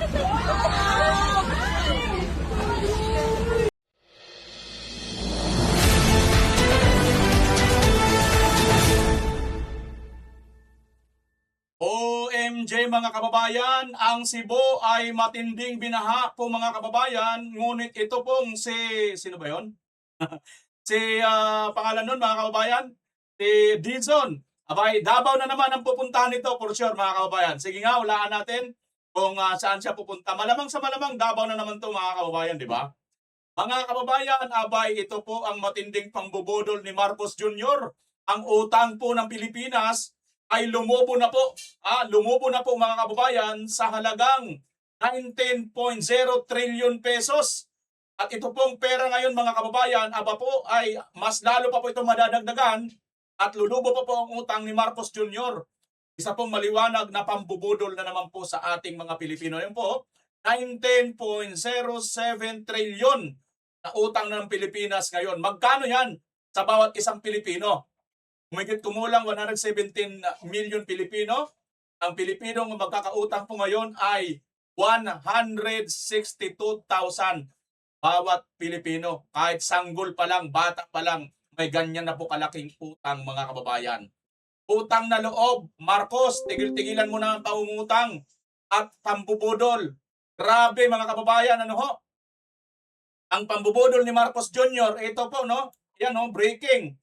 OMG mga kababayan, ang Cebu ay matinding binaha po mga kababayan. Ngunit ito pong sino ba yon? Pangalan nun mga kababayan, si Dizon. Abay, Davao na naman ang pupuntahan nito for sure mga kababayan. Sige nga, hulaan natin kung saan siya pupunta. Malamang sa malamang Davao na naman to mga kababayan, di ba? Mga kababayan, abay, ito po ang matinding pangbubudol ni Marcos Jr. Ang utang po ng Pilipinas ay lumubo na po. Lumubo na po mga kababayan sa halagang 19.0 trillion pesos. At ito pong pera ngayon mga kababayan, ay mas lalo pa po ito madadagdagan at lulubo pa po ang utang ni Marcos Jr. Isa pong maliwanag na pambubudol na naman po sa ating mga Pilipino. Yan po, 19.07 trillion na utang ng Pilipinas ngayon. Magkano yan sa bawat isang Pilipino? Humigit kumulang 117 million Pilipino. Ang Pilipinong magkakautang po ngayon ay 162,000 bawat Pilipino. Kahit sanggol pa lang, bata pa lang, may ganyan na po kalaking utang mga kababayan. Utang na loob, Marcos, tigil-tigilan mo na ang paungutang at pambubudol. Grabe mga kababayan, ano ho? Ang pambubudol ni Marcos Jr., ito po, no? Yan, no? Breaking.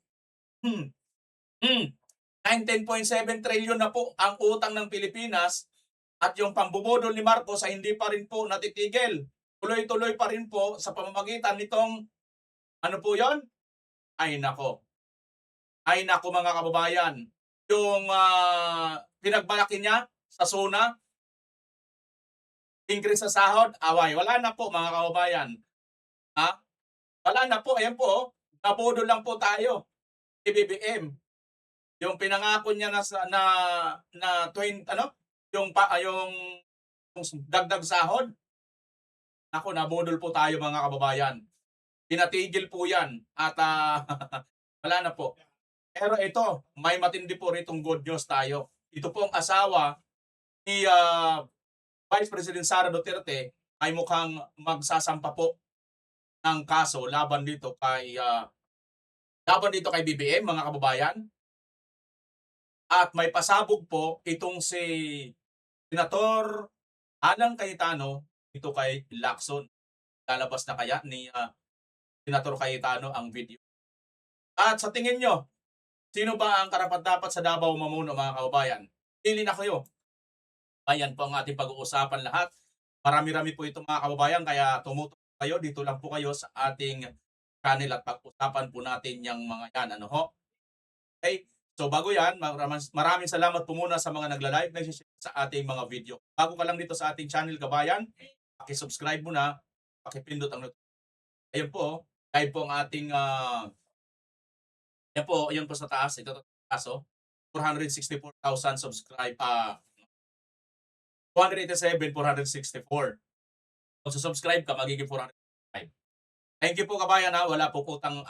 19.7 trillion na po ang utang ng Pilipinas at yung pambubudol ni Marcos ay hindi pa rin po natitigil. Tuloy-tuloy pa rin po sa pamamagitan nitong, ano po yon? Ay nako. Ay nako mga kababayan. Yung pinagbalaki niya sa SONA, increase sa sahod, away. Wala na po mga kababayan. Wala na po. Ayan po, nabudol lang po tayo. BBM. Yung pinangako niya na 20 yung dagdag sahod. Ako, nabudol po tayo mga kababayan. Pinatigil po 'yan at wala na po. Pero ito, may matindi po ritong good news tayo. Ito po ang asawa ni Vice President Sara Duterte ay mukhang magsasampa po ng kaso laban dito kay BBM mga kababayan. At may pasabog po itong si Senator Alan Cayetano ito kay Lacson. Lalabas na kaya ni Senator Cayetano ang video. At sa tingin nyo, sino ba ang karapat-dapat sa Davao mamuno mga kababayan? Pili na kayo. Ayan po ang ating pag-uusapan lahat. Marami-rami po ito mga kababayan kaya tumutok kayo. Dito lang po kayo sa ating channel at pag-usapan po natin yung mga yan. Ano ho? Okay? So bago yan, maraming salamat po muna sa mga nagla-live, nag-share sa ating mga video. Bago ka lang dito sa ating channel kabayan, paki-subscribe mo na, paki-pindot ang notification. Ayun po, live po ang ating, ayun po sa taas, ito taas, 464,000 subscribe, 484. Kung subscribe ka, magiging 405. Thank you po kabayan wala pong utang.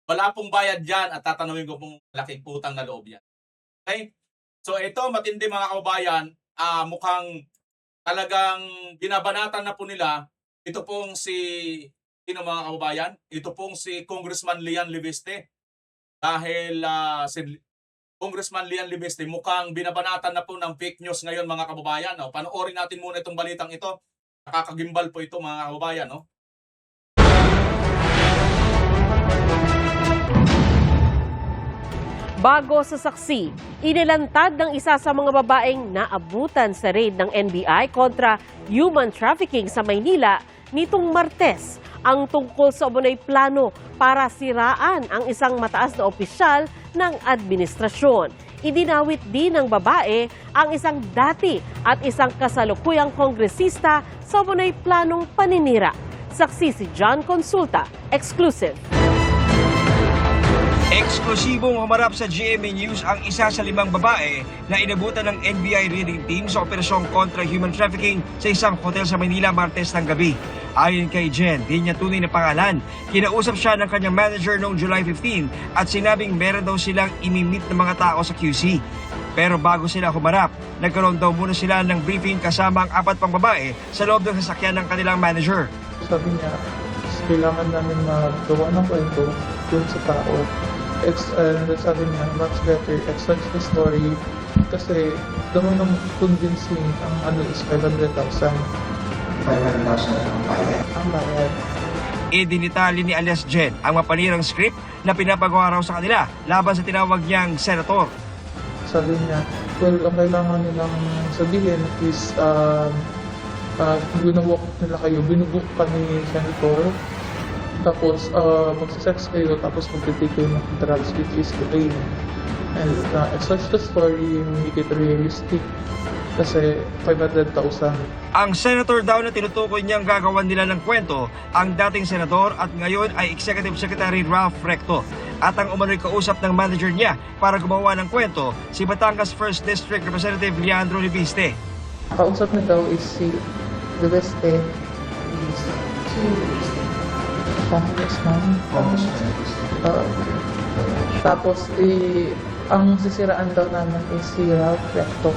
Wala pong bayad dyan at tatanungin ko pong malaking utang na loob yan. Okay? So ito, matindi mga kababayan, mukhang talagang binabanatan na po nila. Ito pong sino mga kababayan? Ito pong si Congressman Lian Libiste. Dahil si Congressman Lian Libiste mukhang binabanatan na po ng fake news ngayon mga kababayan. Panoorin natin muna itong balitang ito. Nakakagimbal po ito mga kababayan. Bago sa saksi, inilantad ng isa sa mga babaeng naabutan sa raid ng NBI kontra human trafficking sa Maynila nitong Martes ang tungkol sa umano'y plano para siraan ang isang mataas na opisyal ng administrasyon. Idinawit din ng babae ang isang dati at isang kasalukuyang kongresista sa umano'y planong paninira. Saksi si John Consulta, exclusive. Eksklusibong humarap sa GMA News ang isa sa 5 babae na inabutan ng NBI raiding team sa operasyong kontra human trafficking sa isang hotel sa Manila Martes ng gabi. Ayon kay Jen, di niya tunay na pangalan. Kinausap siya ng kanyang manager noong July 15 at sinabing meron daw silang imimit ng mga tao sa QC. Pero bago sila humarap, nagkaroon daw muna sila ng briefing kasama ang 4 pang babae sa loob ng sasakyan ng kanilang manager. Sabi niya, kailangan namin magawa ng kwento dun sa tao. Sabi niya, much better explain the story kasi daw ng convincing ang is 500,000. 500,000 ang bayad. Idinitali ni alias Jen ang mapanirang script na pinapagawa raw sa kanila laban sa tinawag niyang senator. Sabi niya, well, ang kailangan nilang sabihin is binubuk nila kayo, binubuk ka ni senator, tapos magsisex kayo, tapos magtitake kayo ng drugs, which is cocaine. And such the story, make it realistic kasi 500,000. Ang senator daw na tinutukoy niyang gagawan nila ng kwento ang dating senador at ngayon ay Executive Secretary Ralph Recto at ang umano'y kausap ng manager niya para gumawa ng kwento si Batangas 1st District Representative Leandro Libiste. Kausap na daw is si Libiste. Congressman. Tapos ang sisiraan daw naman is si Ralph Recto.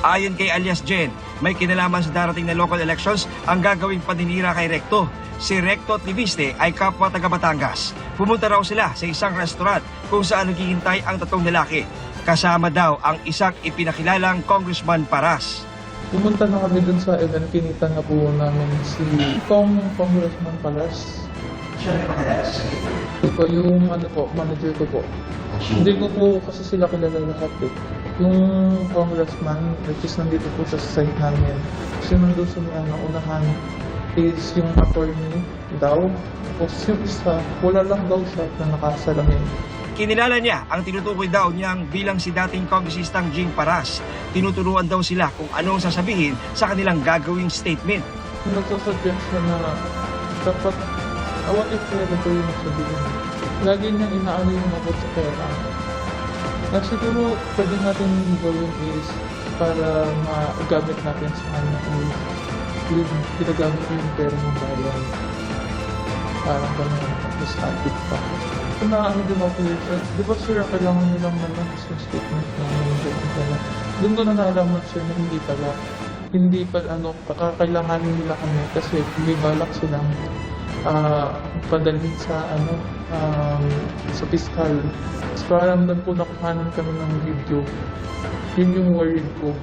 Ayon kay alias Jen, may kinalaman sa darating na local elections ang gagawing paninira kay Recto. Si Recto at Libiste ay kapwa taga Batangas. Pumunta raw sila sa isang restaurant kung saan naghihintay ang 3 lalaki. Kasama daw ang isang ipinakilalang Congressman Paras. Pumunta na kami dun sa event, kinita na po namin si Congressman Palas. Siya na Palas? Ito yung manager ko po. Hindi ko po kasi sila kilala lahat eh. Yung congressman, which is nandito po siya sa site namin. Kasi nandun sa unahan is yung attorney daw. Tapos yung isa, wala lang daw siya na nakasalamin. Kinilala niya ang tinutukoy daw niyang bilang si dating kongresistang Jing Paras. Tinuturuan daw sila kung anong sasabihin sa kanilang gagawing statement. Nagsusuggest siya na dapat, what if ko yung sabihin? Lagi niyang inaano yung abot sa pera. Na siguro pwede natin gawin is para magamit natin sa kanya yung ginagamit ko yung pera ng bayan. Parang gano'n, tapos habit pa. Kung naano din ako yun, di ba sir, kailangan nilang naman yung statement na doon ko na naalaman sir na hindi pa kakailanganin nila kami kasi may balak silang padalhin sa sa piskal. So parang doon po nakuhanan kami ng video. Yun yung worried ko.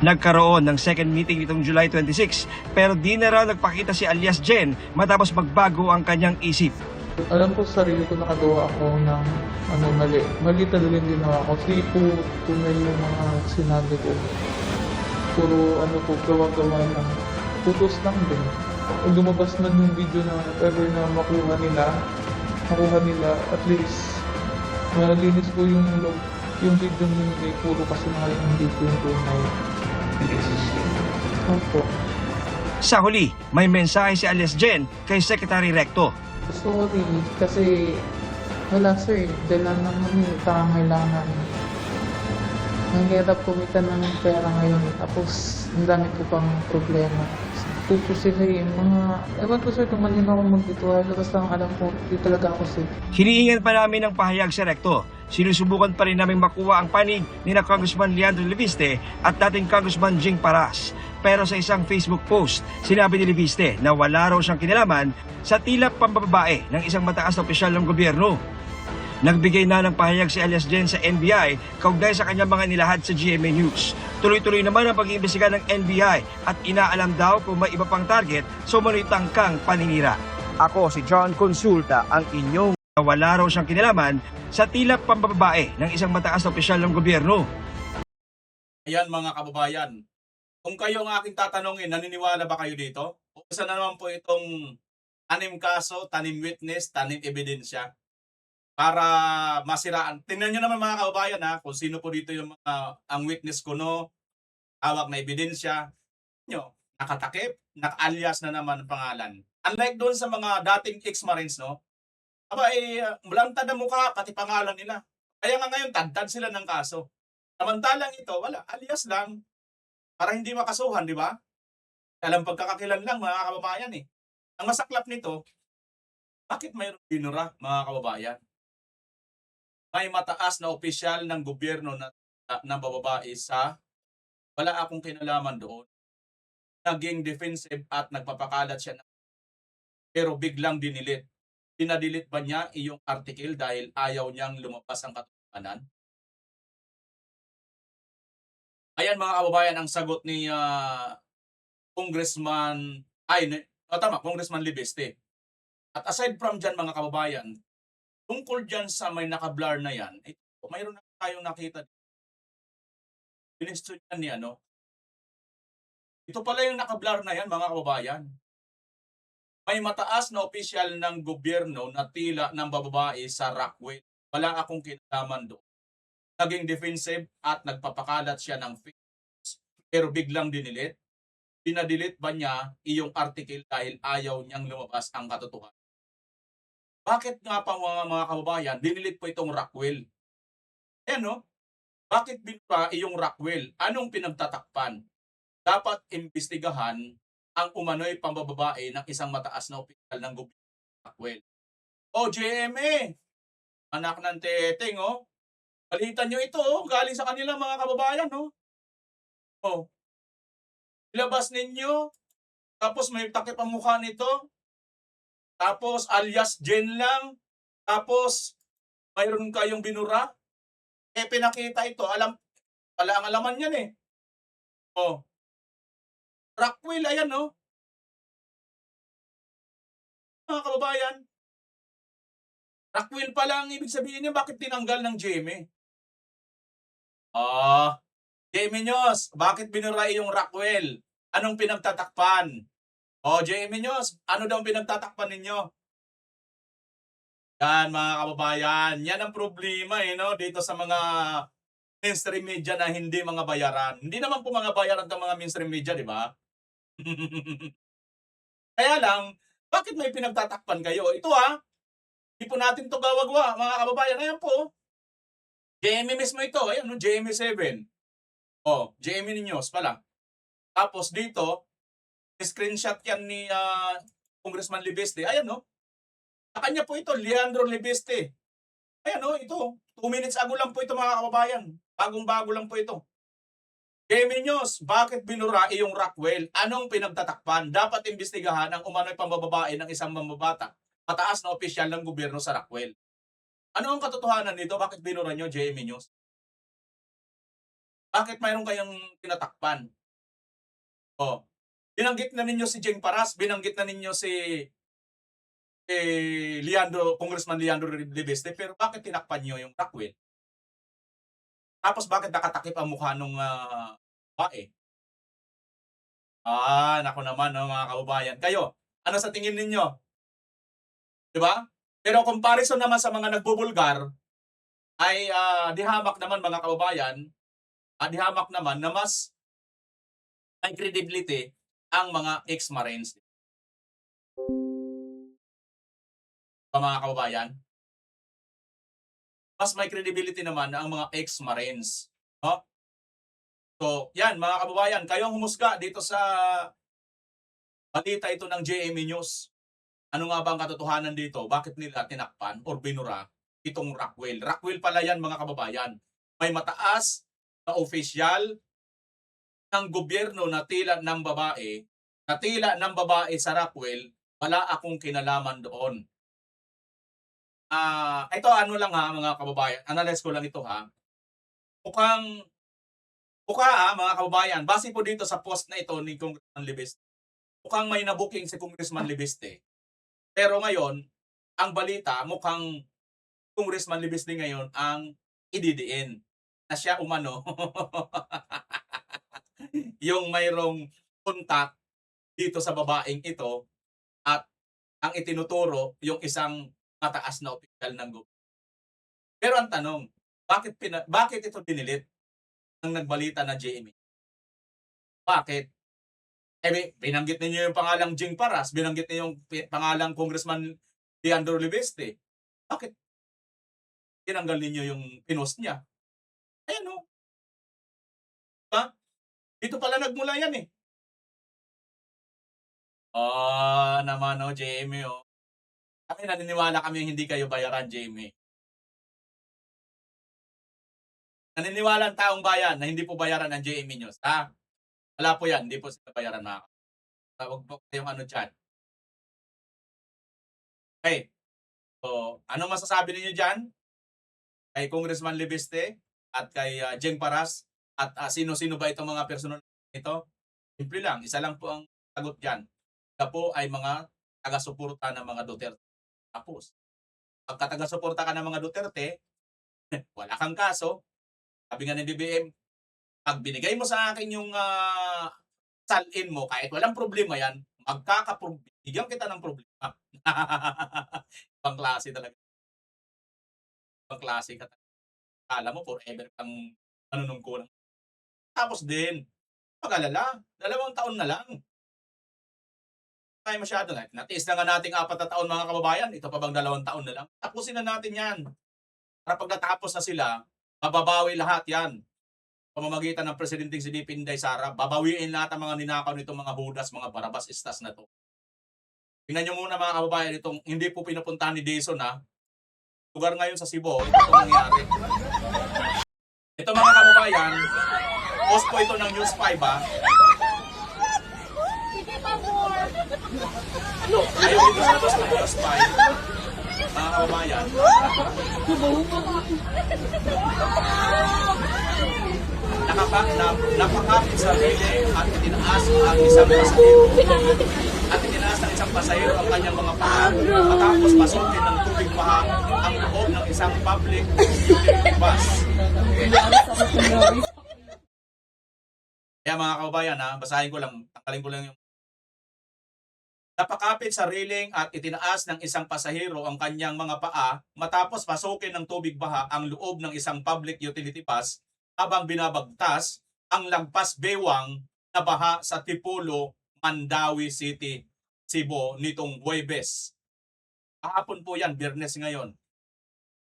Nagkaroon ng second meeting nitong July 26 pero di na raw nagpakita si alias Jen matapos magbago ang kanyang isip. Alam ko sa sarili ko nakagawa ako ng mali. Mali talaga yung ginawa ko. Hindi po tunay yung mga sinabi ko. Puro gawa-gawa lang. Putos lang din. Kung lumabas man yung video na ever na makuha nila, at least malinis ko yung video nyo hindi puro kasi mga hindi ko yung tunay. Opo. Sa huli, may mensahe si alias Jen kay Secretary Recto. Sorry, kasi wala sir, dala naman yung pangangailangan. Ang hirap kumita ng pera ngayon, tapos ang dami ko pang problema. Pupusihin mga, ewan ko sir kung malino akong magtituwala, basta ang alam ko, di talaga ako sir. Hinihingan pa namin ng pahayag si Recto. Sinusubukan pa rin namin makuha ang panig ni na Congressman Leandro Libiste at dating Congressman Jing Paras. Pero sa isang Facebook post, sinabi ni Libiste na wala raw siyang kinalaman sa tila pambababae ng isang mataas na opisyal ng gobyerno. Nagbigay na ng pahayag si alias Jen sa NBI kaugnay sa kanyang mga nilahad sa GMA News. Tuloy-tuloy naman ang pag-iimbestiga ng NBI at inaalam daw kung may iba pang target sa umano'y tangkang paninira. Ako si John Consulta, ang inyong wala raw siyang kinalaman sa tila pambababae ng isang mataas na opisyal ng gobyerno. Ayan mga kababayan, kung kayo ang aking tatanungin, naniniwala ba kayo dito? O isa na naman po itong tanim kaso, tanim witness, tanim ebidensya para masiraan. Tingnan nyo naman mga kababayan ha, kung sino po dito yung ang witness ko no, hawak na ebidensya, nyo, nakatakip, naka-alias na naman ang pangalan. Unlike doon sa mga dating ex-marines, no, aba lantad ang mukha, pati pangalan nila. Kaya nga ngayon, tadtad sila ng kaso. Samantalang ito, wala, alias lang, para hindi makasuhan, di ba? Alam pagkakakilan lang, mga kababayan eh. Ang masaklap nito, bakit mayroong binura, mga kababayan? May mataas na opisyal ng gobyerno na bababae sa wala akong kinalaman doon. Naging defensive at nagpapakalat siya pero biglang dinilit. Pinadilit ba niya iyong article dahil ayaw niyang lumabas ang katotohanan? Ayan mga kababayan ang sagot ni Congressman, Congressman Libeste. At aside from dyan mga kababayan, tungkol dyan sa may naka-blur na yan, mayroon na tayong nakita. Pinistudyan ni ito pala yung naka-blur na yan mga kababayan. May mataas na opisyal ng gobyerno na tila ng bababae sa Rockwell. Wala akong kinalaman doon. Naging defensive at nagpapakalat siya ng fake news, pero biglang dinilit. Pinadilit ba niya iyong article dahil ayaw niyang lumabas ang katotohanan? Bakit nga pa mga kababayan, dinilit po itong Rockwell? Bakit binura iyong Rockwell? Anong pinagtatakpan? Dapat imbestigahan ang umano'y pambababae ng isang mataas na opisyal ng gobyerno ng Rockwell. O GMA, anak ng teteng, balitan nyo ito, galing sa kanila mga kababayan, ilabas ninyo, tapos may takip ang mukha nito, tapos alias Jen lang, tapos mayroon kayong binura, pinakita ito, pala ang alaman yan Rockwell, ayan mga kababayan. Rockwell pala ang ibig sabihin niya, bakit tinanggal ng GMA? GMA News, bakit binura yung Rockwell? Anong pinagtatakpan? GMA News, ano daw pinagtatakpan ninyo? Yan mga kababayan, yan ang problema dito sa mga mainstream media na hindi mga bayaran. Hindi naman po mga bayaran ng mga mainstream media, di ba? Kaya lang, bakit may pinagtatakpan kayo? Ito hindi po natin to gawagwa, mga kababayan. Ayan po. GMA mismo ito. Ayan, GMA 7. GMA News pala. Tapos dito, screenshot yan ni Congressman Libeste. Ayan, sa kanya po ito, Leandro Libeste. Ayan, ito. 2 minutes ago lang po ito, mga kababayan. Bagong-bago lang po ito. GMA News, bakit binura iyong Rockwell? Anong pinagtatakpan? Dapat imbestigahan ang umano'y pambababae ng isang mamabata. Mataas na opisyal ng gobyerno sa Rockwell. Ano ang katotohanan nito? Bakit binura nyo, GMA News? Bakit mayroon kayong tinatakpan? Binanggit na ninyo si Jeng Paras, binanggit na ninyo si Congressman Leandro Libeste, pero bakit tinakpan nyo yung Rockwell? Tapos bakit nakatakip ang mukha nung bae? Naku naman mga kababayan. Kayo, ano sa tingin ninyo? Diba? Pero comparison naman sa mga nagbubulgar, ay dihamak naman mga kababayan, dihamak naman na mas may credibility ang mga ex-Marines. Mga kababayan, mas may credibility naman ang mga ex-Marines. So, yan mga kababayan, kayo ang humusga dito sa balita ito ng GMA News. Ano nga ba ang katotohanan dito? Bakit nila tinakpan or binura itong Rockwell? Rockwell pala yan mga kababayan. May mataas na opisyal ng gobyerno na tila ng babae sa Rockwell, wala akong kinalaman doon. Ito lang mga kababayan, analyze ko lang ito Mukhang mga kababayan, base po dito sa post na ito ni Congressman Libeste, mukhang may nabuking si Congressman Libeste. Pero ngayon, ang balita, mukhang Congressman Libeste ngayon ang ididiin na siya umano yung mayroong kontak dito sa babaeng ito at ang itinuturo yung isang mataas na opisyal ng gobyerno. Pero ang tanong, bakit ito dinilit ng nagbalita na GMA? Bakit? Binanggit ninyo yung pangalang Jing Paras, binanggit ninyo yung pangalang Congressman Leandro Libeste. Bakit tinanggal ninyo yung pinost niya? Ayan o. Diba? Dito pala nagmula yan eh. Naman o, Jamie o. Kami naniniwala kami hindi kayo bayaran, Jamie. Naniniwala ang taong bayan na hindi po bayaran ang Jamie News, ha? Wala po yan, hindi po sila bayaran, mga kapatid. Huwag po kayong ano dyan. Okay. So, anong masasabi ninyo dyan? Kay Congressman Libiste at kay Jeng Paras at sino-sino ba itong mga personal ito? Simple lang, isa lang po ang sagot dyan. Ika po ay mga taga-suporta ng mga Duterte. Tapos, pagka taga-suporta ka ng mga Duterte, wala kang kaso. Sabi nga ni BBM, pag binigay mo sa akin yung salin mo, kahit walang problema yan, bigyan kita ng problema. Ibang klase talaga. Ibang klase ka talaga. Kala mo forever kang manunungkulan. Tapos din, mag-alala, 2 taon na lang. Tayo masyado na. Natiis na nga nating 4 na taon, mga kababayan. Ito pa bang 2 taon na lang? Tapusin na natin yan. Para pag natapos na sila, mababawi lahat yan. Pamamagitan ng Presidenteng si DP Inday Sara, babawiin lahat ang mga ninakaw nitong mga Judas, mga Barabas Istas na to. Tingnan nyo muna, mga kababayan, itong hindi po pinupuntahan ni Dizon, ha. Lugar ngayon sa Cebu, ito itong nangyari. Ito, mga kababayan, post po ito ng News 5, ha. Ayaw dito sa post ng News 5, mga kababayan. Napakapit sa relay at itinaas ang isang pasahero. At itinaas ng isang pasahero ang kanyang mga paa matapos pasukin ng tubig baha ang loob ng isang public utility bus. Kaya, mga kababayan, ha, basahin ko lang, tanggalin ko lang yung napakapit sa railing at itinaas ng isang pasahero ang kanyang mga paa matapos pasukin ng tubig baha ang loob ng isang public utility bus habang binabagtas ang lagpas bewang na baha sa Tipolo, Mandawi City, Cebu nitong Huwebes. Kahapon po yan, Biyernes ngayon.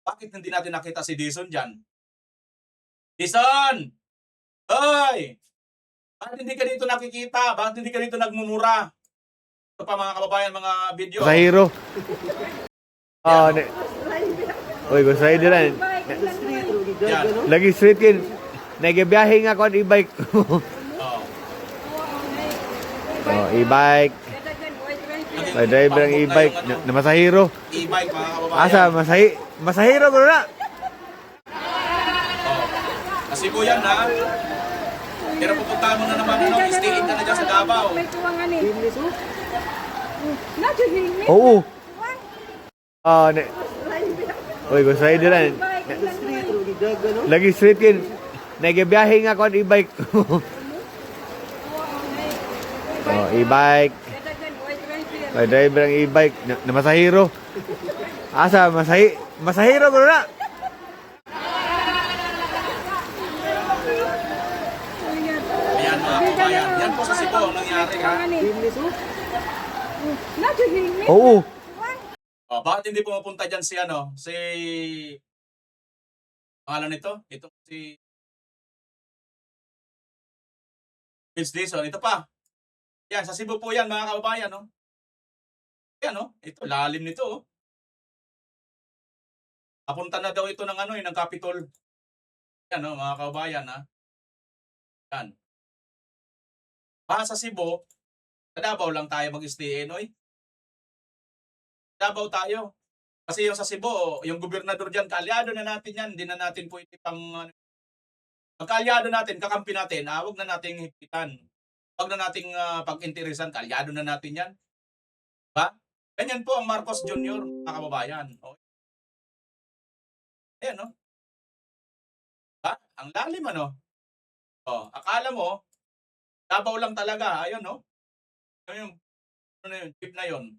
Bakit hindi natin nakita si Dizon dyan? Dizon! Hoy! Bakit hindi ka dito nakikita? Bakit hindi ka dito nagmumura? Ito pa, mga kababayan, mga video. Pasahero. Uy, gusto sa'yo din. Yan. Lagi street kin. Nagabiyahe nga ko ang e-bike. E-bike. May driver ang e-bike. Na masahero. E-bike, mga kababayan. Asa, masahero ko na. Kasi po yan, ha? Pero pupunta mo na naman, ano, stay in ka na dyan sa Davao. Oo. Uy, gusto sa'yo din. Lagi street kin. Nagabiyahe nga ko ang e-bike. E-bike. May driver ang e-bike. Na masahero. Asa, masahero ko na. Ayan, mga kababayan. Yan po sa Cebu ang nangyari, ha? Oo. Bakit hindi pumapunta dyan si, ano, si... Pangalan nito? Ito si... Vince Dizon. Ito pa. Yan, sa Cebu po yan, mga kababayan, no? Yan, no? Ito, lalim nito, oh. Papunta na daw ito ng, ano, ng Capitol. Yan, no, mga kababayan, ha? Yan. Sa Cebu, sa Davao lang tayo mag-stay, noy? Davao tayo. Kasi yung sa Cebu, yung gobernador dyan, kaalyado na natin yan. Hindi na natin pwede pang... Pagkaalyado natin, kakampi natin, huwag na nating hipitan. Huwag na nating pag-interesan, kaalyado na natin yan. Diba? Ganyan po ang Marcos Jr., mga kababayan. Okay. Ayan, no? Diba? Ang lalim, ano? Akala mo, Davao lang talaga. Ayun, no? Ano yung jeep na yun?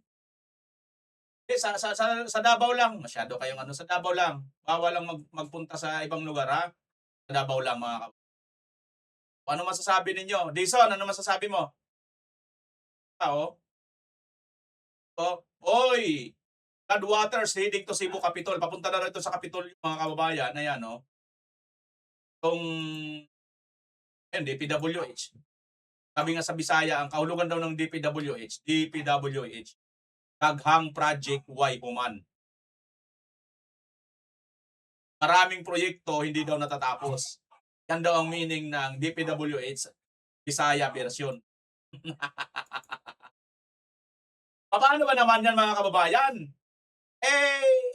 Sa Davao lang, masyado kayong ano, sa Davao lang. Bawal lang magpunta sa ibang lugar, ha? Sa Davao lang, mga kababayan. Ano masasabi ninyo? Dizon, ano masasabi mo? Oy! floodwaters heading to Cebu Capitol. Papunta na rito sa Capitol yung mga kababayan. Ayan, no? Itong DPWH. Sabi nga sa Bisaya, ang kahulugan daw ng DPWH, Daghang Project Y Human. Maraming proyekto hindi daw natatapos. Yan daw ang meaning ng DPWH Bisaya version. Paano ba naman yan mga kababayan?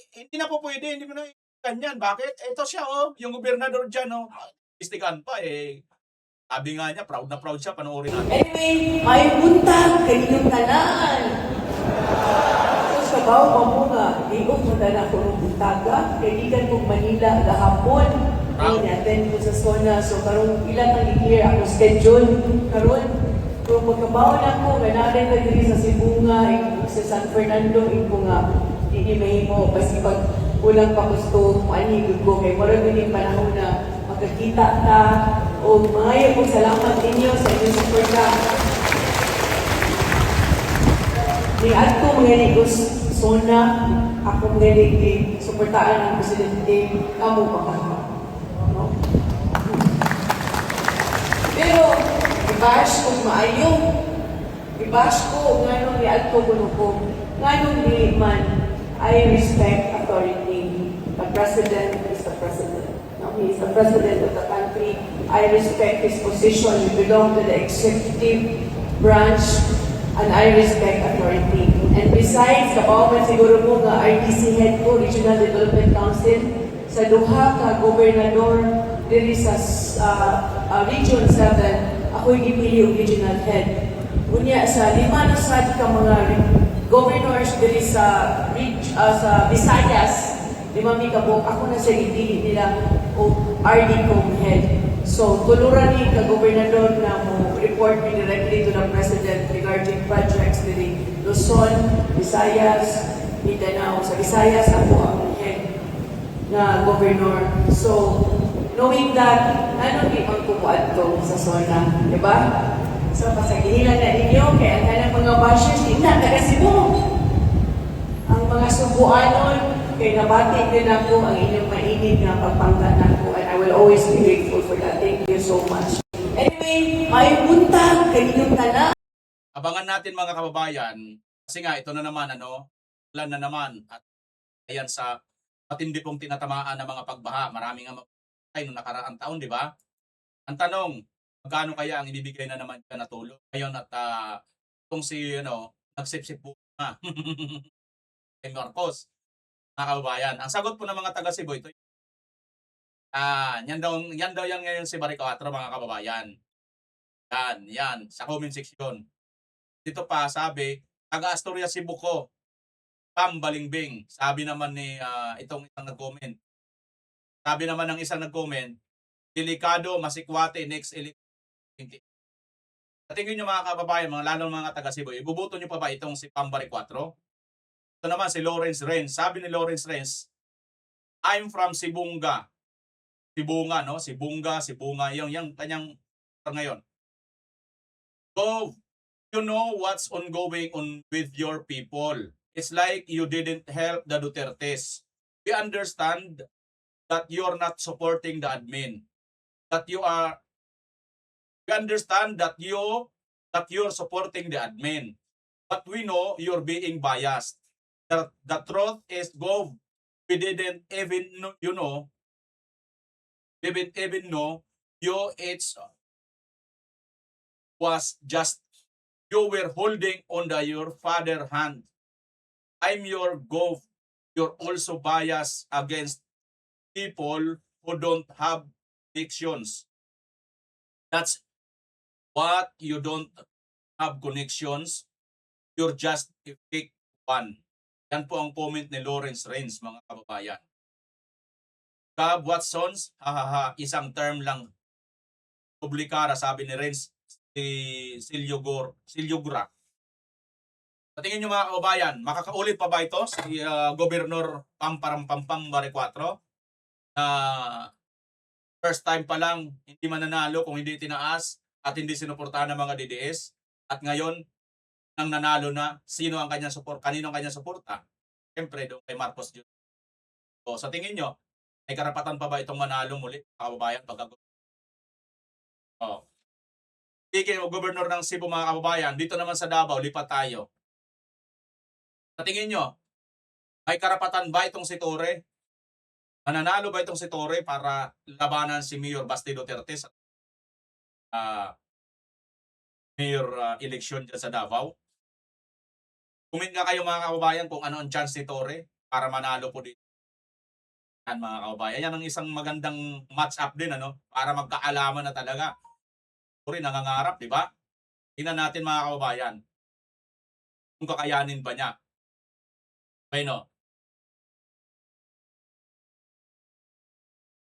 Hindi na po pwede, hindi mo na ganyan. Bakit? Ito siya, yung gobernador dyan, istikan pa, sabi nga niya, proud na proud siya, panoorin natin. Anyway, may buntag kaninyong tanan. So, sabaw pa mo nga, iong mo na ako ng buntaga, kaibigan kong Manila, gahapon. Ay, natin ko sa zona. So, karong ilan ang i-clear ako schedule. Karon, kung magkabaw na ko, ganarin na diri sa Cebu nga, sa San Fernando, ko nga, i-email mo, basta pag ulang pa gusto, maanigod ko, kay marami din panahon na magkakita ka, o mga po salamat ninyo sa inyong suporta. Ni adto mga negos zona, ako mga negos suportaan ng presidente, kamo pa ka. No? Pero, i-bash kung maayo. I-bash ko, nganong ni adto ko, nganong ni man, I respect authority. The president is the president. No, he is the president of the country. I respect his position. We belong to the executive branch, and I respect authority. And besides, kabaw man siguro mo nga RDC head ko, Regional Development Council, sa duha ka gobernador diri sa Region 7, ako'y gipili og regional head. Unya sa lima na sad ka mga governors diri sa Visayas, lima mi kabuk, ako na sa gipili nila o RD kong head. So, tuluran ni ka-gobernador na mo report me directly to the President regarding projects diri Luzon, Visayas, Mindanao. Sa Visayas, ako ang head na governor. So, knowing that, ano di magpupuan to sa zona, di ba? So, pasagihilan na ninyo, kaya ang kanang mga bashers, hindi na, taga Cebu. Ang mga Cebuanon, kaya nabati din ako ang inyong mainit na pagpangga nako, and I will always be grateful for that. Thank you so much. Anyway, may buntag kaninyong tanan. Abangan natin mga kababayan, kasi nga ito na naman, plan na naman, at ayan sa matindi pong tinatamaan ng mga pagbaha. Maraming nga ay noong nakaraang taon, di ba? Ang tanong, magkano kaya ang ibibigay na naman ka na tulong? Ngayon at itong si, nagsipsip po na kay Marcos, mga kababayan. Ang sagot po ng mga taga Cebu, ito, yan daw yan ngayon si Barrio 4, mga kababayan. Yan, sa comment section. Dito pa, sabi, taga Asturias Cebu ko, Pam Balingbing. Sabi naman ni itong isang nag-comment. Sabi naman ng isang nag-comment, delikado, masikwate, next election. Sa tingin nyo mga kababayan, lalo mga taga Cebu, ibubuto nyo pa ba itong si Pam Barrio 4? Ito naman si Lawrence Renz. Sabi ni Lawrence Renz, I'm from Sibunga. Sibunga, no? Sibunga. Yung kanyang ngayon. So, you know what's ongoing with your people. It's like you didn't help the Dutertes. We understand that you're not supporting the admin. We understand that you're supporting the admin. But we know you're being biased. The truth is, Gov, we didn't even know, was just you were holding on your father hand. I'm your Gov. You're also biased against people who don't have connections. That's what you don't have connections. You're just a fake one. Yan po ang comment ni Lawrence Renz, mga kababayan. Gab Watsons, isang term lang. Publikara, sabi ni Renz, si Silyogura. Sa tingin nyo mga kababayan, makakaulit pa ba ito si Gobernador Pamparampampang Barrio 4? First time pa lang, hindi mananalo kung hindi tinaas at hindi sinuportahan ng mga DDS. At ngayon, nang nanalo na, kanino ang kanyang suporta? siyempre doon kay Marcos Jr. So, sa tingin nyo, may karapatan pa ba itong manalo muli, mga kababayan? Oh. Speaking of Governor ng Cebu, mga kababayan, dito naman sa Davao, lipat tayo. Sa tingin nyo, may karapatan ba itong si Torre? Mananalo ba itong si Torre para labanan si Mayor Basti Duterte sa mayor election dyan sa Davao? Comment nga kayo mga kababayan kung ano ang chance ni Torre para manalo po dito. Yan mga kababayan. Yan ang isang magandang match-up din para magkaalaman na talaga. Torre nangangarap, di ba? Tingnan natin mga kababayan kung kakayanin ba niya. Okay, no?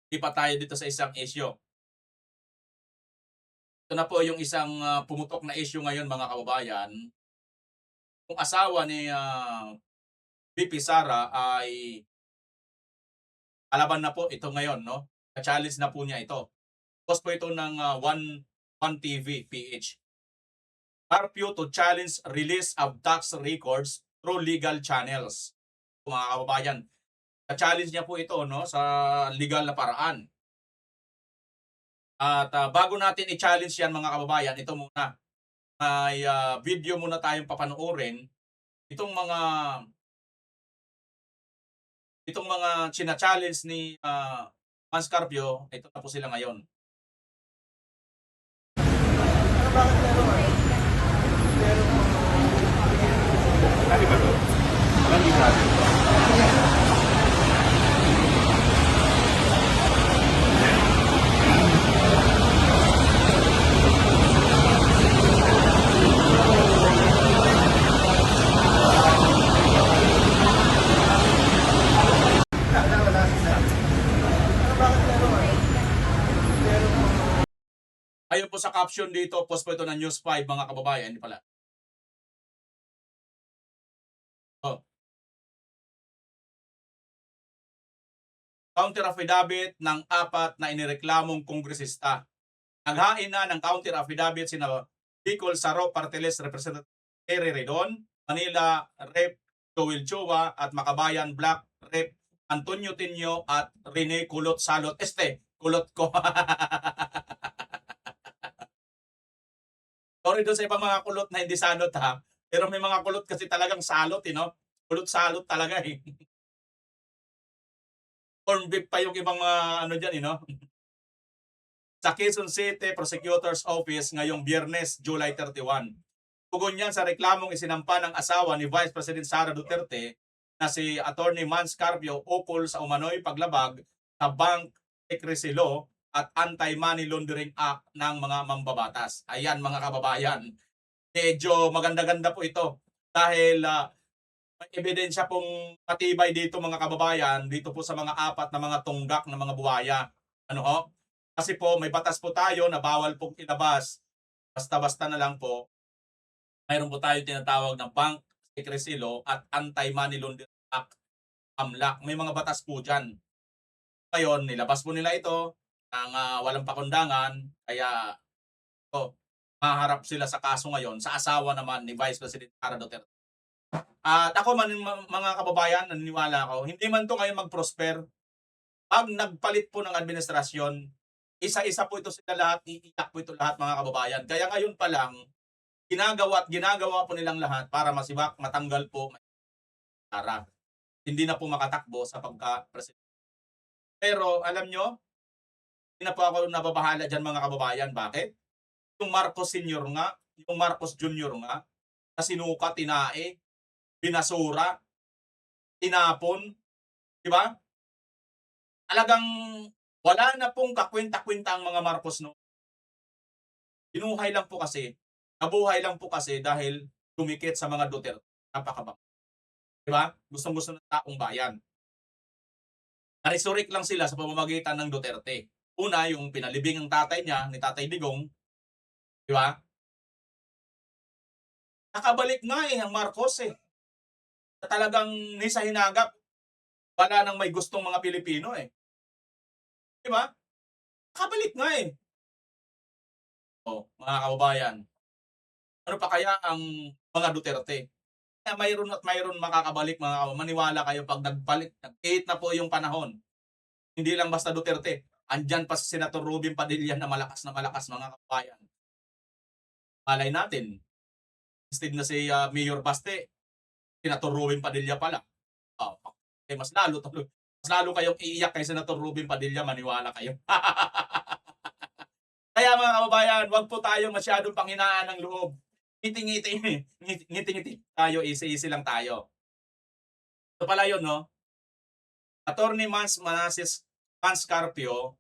Lipat tayo dito sa isang issue. Ito na po yung isang pumutok na issue ngayon mga kababayan. Kung asawa ni VP Sara ay alaban na po ito ngayon, no? Ka-challenge na po niya ito. Post po ito ng One TV PH. Curfew to challenge release of tax records through legal channels. Mga kababayan, ka-challenge niya po ito sa legal na paraan. At bago natin i-challenge yan mga kababayan, ito muna. May video muna tayong papanoorin. Itong mga china-challenge ni Mans Carpio, ito na po sila ngayon. Ayon po sa caption dito, post po ito ng News 5 mga kababayan. Hindi pala. Oh. Counter affidavit ng 4 na inireklamong kongresista. Naghain na ng counter affidavit sina Bicol Saro Parteles Representative Terry Redon, Manila Rep. Joel Chua at Makabayan Black Rep. Antonio Tinio at Rene Kulot Salot. Kulot ko. Sorry doon sa ibang mga kulot na hindi salot ha. Pero may mga kulot kasi talagang salot, Kulot-salot talaga eh. Corn beef pa yung ibang dyan, Sa Quezon City Prosecutor's Office ngayong Biyernes, July 31. Tugon yan sa reklamong isinampa ng asawa ni Vice President Sara Duterte na si Attorney Mans Carpio ukol sa umano'y paglabag sa Bank Secrecy Law at Anti-Money Laundering Act ng mga mambabatas. Ayan mga kababayan. Medyo maganda-ganda po ito dahil may ebidensya pong matibay dito mga kababayan dito po sa mga 4 na mga tunggak na mga buhaya. Kasi po may batas po tayo na bawal pong ilabas. Basta-basta na lang po. Mayroon po tayo tinatawag na Bank Secrecy Law at Anti-Money Laundering Act, AMLAC. May mga batas po dyan. Ngayon, nilabas po nila ito ng walang pakundangan, kaya maharap sila sa kaso ngayon sa asawa naman ni Vice President Sara Duterte. At ako man mga kababayan, naniniwala ako, hindi man to ngayon mag-prosper. Pag nagpalit po ng administrasyon, isa-isa po ito sila lahat, iiyak po ito lahat mga kababayan. Kaya ngayon pa lang, ginagawa po nilang lahat para masibak, matanggal po Sara. Hindi na po makatakbo sa pagka-president. Pero alam nyo, hindi na po ako nababahala dyan mga kababayan. Bakit? Yung Marcos Senior nga, yung Marcos Junior nga, na sinuka, tinae, binasura, tinapon, di ba? Talagang wala na pong kakwenta-kwenta ang mga Marcos no. Binuhay lang po kasi, nabuhay lang po kasi dahil tumikit sa mga Duterte. Napakabang. Di ba? Gustong-gusto ng taong bayan. Na-resurrect lang sila sa pamamagitan ng Duterte. Una, yung pinalibing ng tatay niya, ni Tatay Digong. Di ba? Nakabalik nga ang Marcos Na talagang ni sa hinagap, wala nang may gustong mga Pilipino Di ba? Nakabalik nga mga kababayan. Ano pa kaya ang mga Duterte? na mayroon at mayroon makakabalik mga kababayan. Maniwala kayo pag nagbalik, nag-8 na po yung panahon. Hindi lang basta Duterte. Andyan pa si Senator Robin Padilla na malakas mga kababayan. Malay natin. Instead na si Mayor Baste, Senator Robin Padilla pala. Mas lalo kayong iiyak kay Senator Robin Padilla, maniwala kayo. Kaya mga kababayan, wag po tayo masyadong panghinaan ng loob. Ngiti-ngiti tayo, easy lang tayo. Ito pala yun, no? Attorney Manasseh Carpio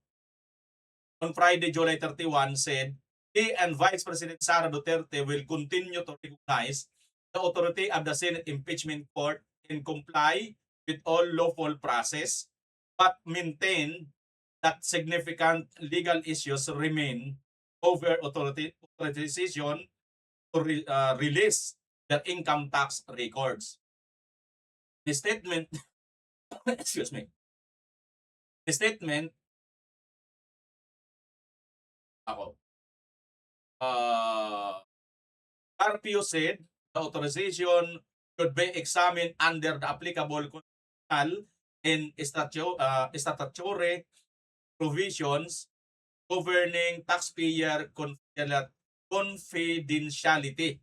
on Friday, July 31 said he and Vice President Sara Duterte will continue to recognize the authority of the Senate Impeachment Court and comply with all lawful process, but maintain that significant legal issues remain over authorization to release their income tax records. The statement, excuse me, the statement, Carpio said the authorization should be examined under the applicable constitutional and statutory provisions governing taxpayer confidentiality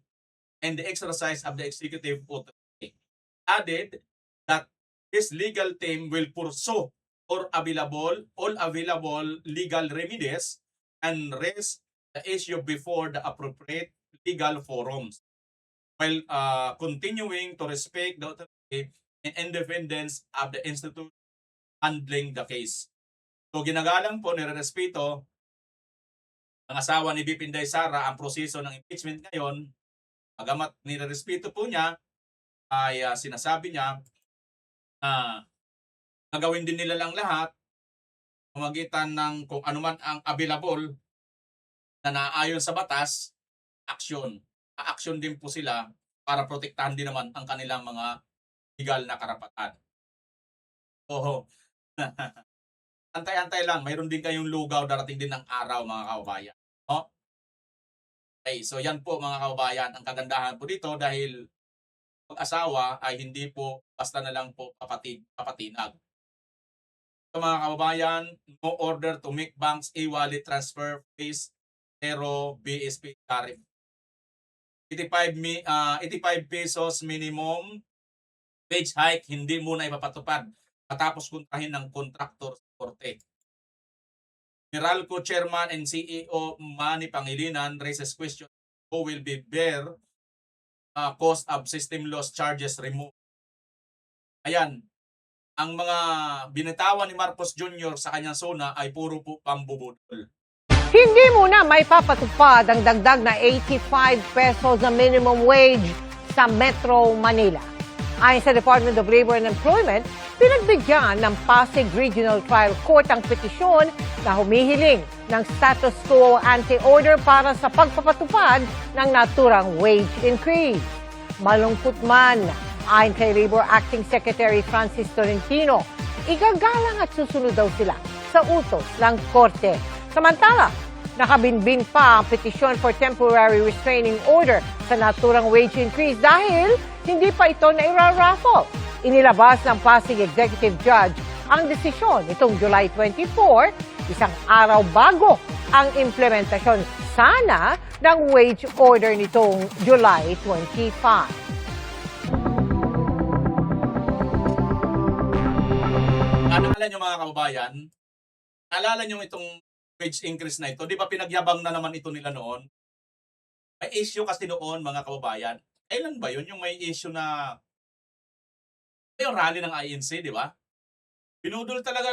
and the exercise of the executive authority. Added that this legal team will pursue all available legal remedies and raise the issue before the appropriate legal forums while continuing to respect the authority and independence of the institute handling the case. So ginagalang po, nirerespeto ng asawa ni VP Inday Sara ang proseso ng impeachment ngayon. Magamat nirerespeto po niya, ay sinasabi niya gagawin din nila lang lahat pamagitan ng kung anuman ang available na naaayon sa batas, aksyon. A-aksyon din po sila para protektahan din naman ang kanilang mga legal na karapatan. Oho. Antay-antay lang, mayroon din kayong lugaw, darating din ng araw mga kababayan. No? Okay, so yan po mga kababayan, ang kagandahan po dito dahil pag-asawa ay hindi po basta na lang po papatinag. So mga kababayan, no order to make banks e-wallet transfer fees zero BSP tariff. 85 pesos minimum wage hike hindi muna ipapatupad matapos kuntahin ng kontraktor sa korte. Meralco Chairman and CEO Manny Pangilinan raises question who will be bear cost of system loss charges removed. Ayan, ang mga binitawan ni Marcos Jr. sa kanyang zona ay puro po pambubudol. Hindi muna may papatupad ang dagdag na 85 pesos na minimum wage sa Metro Manila. Ayon sa Department of Labor and Employment, pinagbigyan ng Pasig Regional Trial Court ang petisyon na humihiling ng status quo ante-order para sa pagpapatupad ng naturang wage increase. Malungkot man, ayon kay Labor Acting Secretary Francis Tolentino, igagalang at susunod daw sila sa utos ng korte. Samantala, nakabinbin pa ang petisyon for temporary restraining order sa naturang wage increase dahil hindi pa ito nairaraffle. Inilabas ng Pasig Executive Judge ang desisyon itong July 24, isang araw bago ang implementasyon sana ng wage order nitong July 25. Naalala nyo mga kababayan, naalala nyo itong wage increase na ito, di ba pinagyabang na naman ito nila noon? May issue kasi noon mga kababayan. Kailan ba yun yung may issue na yung rally ng INC, di ba? Binudol talaga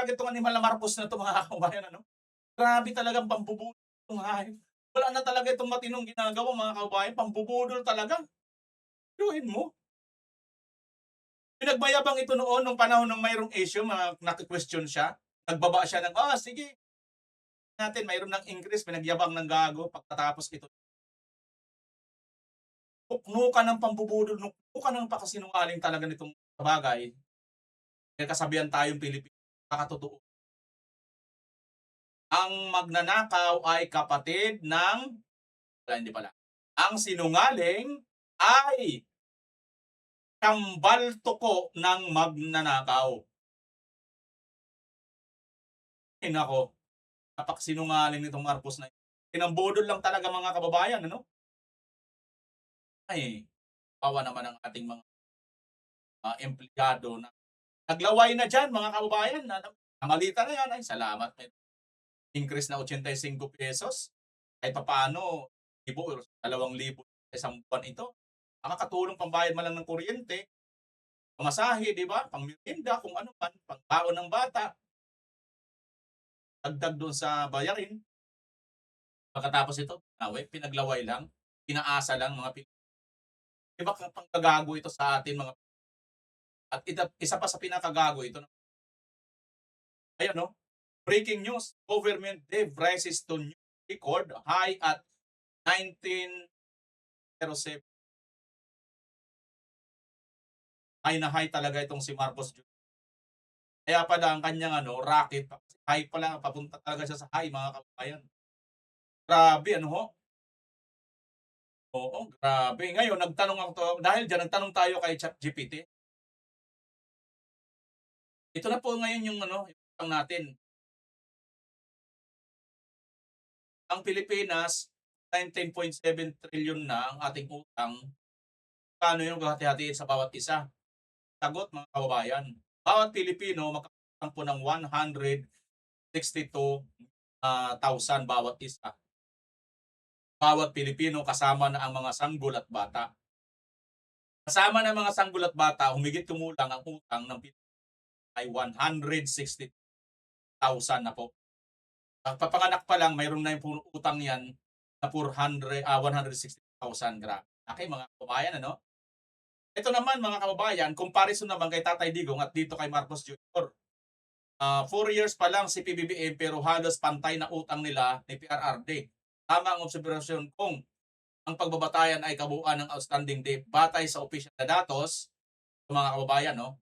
itong animal na Marcos na ito mga kababayan. Ano? Grabe talagang pambubudol itong hayop. Wala na talaga itong matinong ginagawa mga kababayan, pambubudol talaga. Luhin mo. Pinagmayabang ito noon nung panahon ng mayroong issue, naki-question siya. Nagbaba siya ng, sige, natin, mayroon ng increase, pinagyabang ng gago, pagkatapos ito. Nukno ka ng pambubudol, nukno ka ng pakasinungaling talaga nitong bagay. Kaya kasabihan tayong Pilipino, kakatotoo. Ang magnanakaw ay kapatid ng, hindi pala, ang sinungaling ay kambal tuko ng magnanakaw. Ay nako, napaksinungaling nitong Marcos na ito. Pinambudol lang talaga mga kababayan, ano? Ay, awa naman ang ating mga empleyado na naglaway na dyan, mga kababayan. Namalita na yan. Ay, salamat. May increase na 85 pesos. Kahit papaano, 1,000 o 2,000 isang buwan ito. Makakatulong pambayad man lang ng kuryente, pamasahe, di ba? Pangmerienda, kung ano man, pangbaon ng bata. Dagdag doon sa bayarin. Pagkatapos ito, pinaglaway lang, pinaasa lang mga Di ba pangkagago ito sa atin mga at isa pa sa pinakagago ito. Ayan no, breaking news, government debt rises to new record high at 1907. High na high talaga itong si Marcos Jr. Kaya pala ang kanyang racket, high pala, papunta talaga siya sa high mga kababayan. Grabe, ano ho? Oo, grabe. Ngayon, nagtanong ako dahil dyan, nagtanong tayo kay ChatGPT. Ito na po ngayon yung yung natin. Ang Pilipinas, 19.7 trillion na ang ating utang. Paano yung hati-hatiin sa bawat isa? Sagot mga kababayan. Bawat Pilipino magkakaroon po ng 162,000 bawat isa. Bawat Pilipino kasama na ang mga sanggol at bata. Kasama na mga sanggol at bata, humigit kumulang ang utang ng Pilipinas ay 160,000 na po. Papanganak pa lang, mayroon na yung utang yan na 160,000 gram. Okay, mga kababayan, ano? Ito naman, mga kababayan, comparison naman kay Tatay Digong at dito kay Marcos Jr. 4 years pa lang si PBBM pero halos pantay na utang nila ni PRRD. Tama ang obserbasyon kung ang pagbabatayan ay kabuuan ng outstanding debt batay sa official na datos, mga kababayan, no?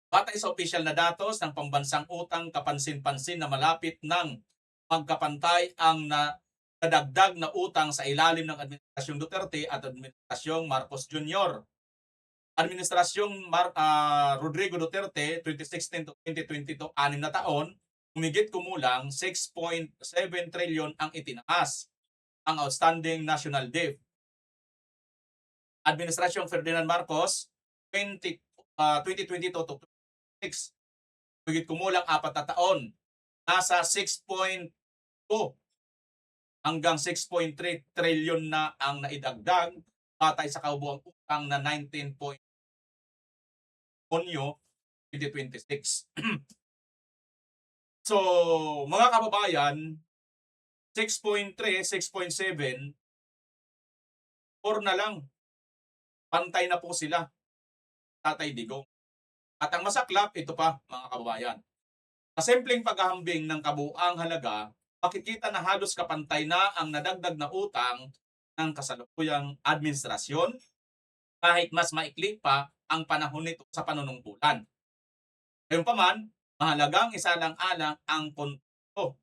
Batay sa official na datos ng pambansang utang, kapansin-pansin na malapit ng magkapantay ang nadagdag na utang sa ilalim ng Administrasyong Duterte at Administrasyong Marcos Jr. Administrasyong Rodrigo Duterte, 2016 to 2022, 6 na taon, humigit kumulang 6.7 trillion ang itinaas ang outstanding national debt. Administrasyong Ferdinand Marcos, 2022 to 2026, humigit kumulang 4 na taon, nasa 6.2 hanggang 6.3 trillion na ang naidagdag batay sa kabuuang utang na 19. Hunyo 2026. So, mga kababayan, 6.3, 6.7, 4 na lang. Pantay na po sila, Tatay Digong. At ang masaklap, ito pa, mga kababayan. Sa simpleng paghahambing ng kabuuang halaga, makikita na halos kapantay na ang nadagdag na utang ng kasalukuyang administrasyon kahit mas maikli pa ang panahon nito sa panunungkulan. Gayunpaman, mahalagang isalang-alang ang punto.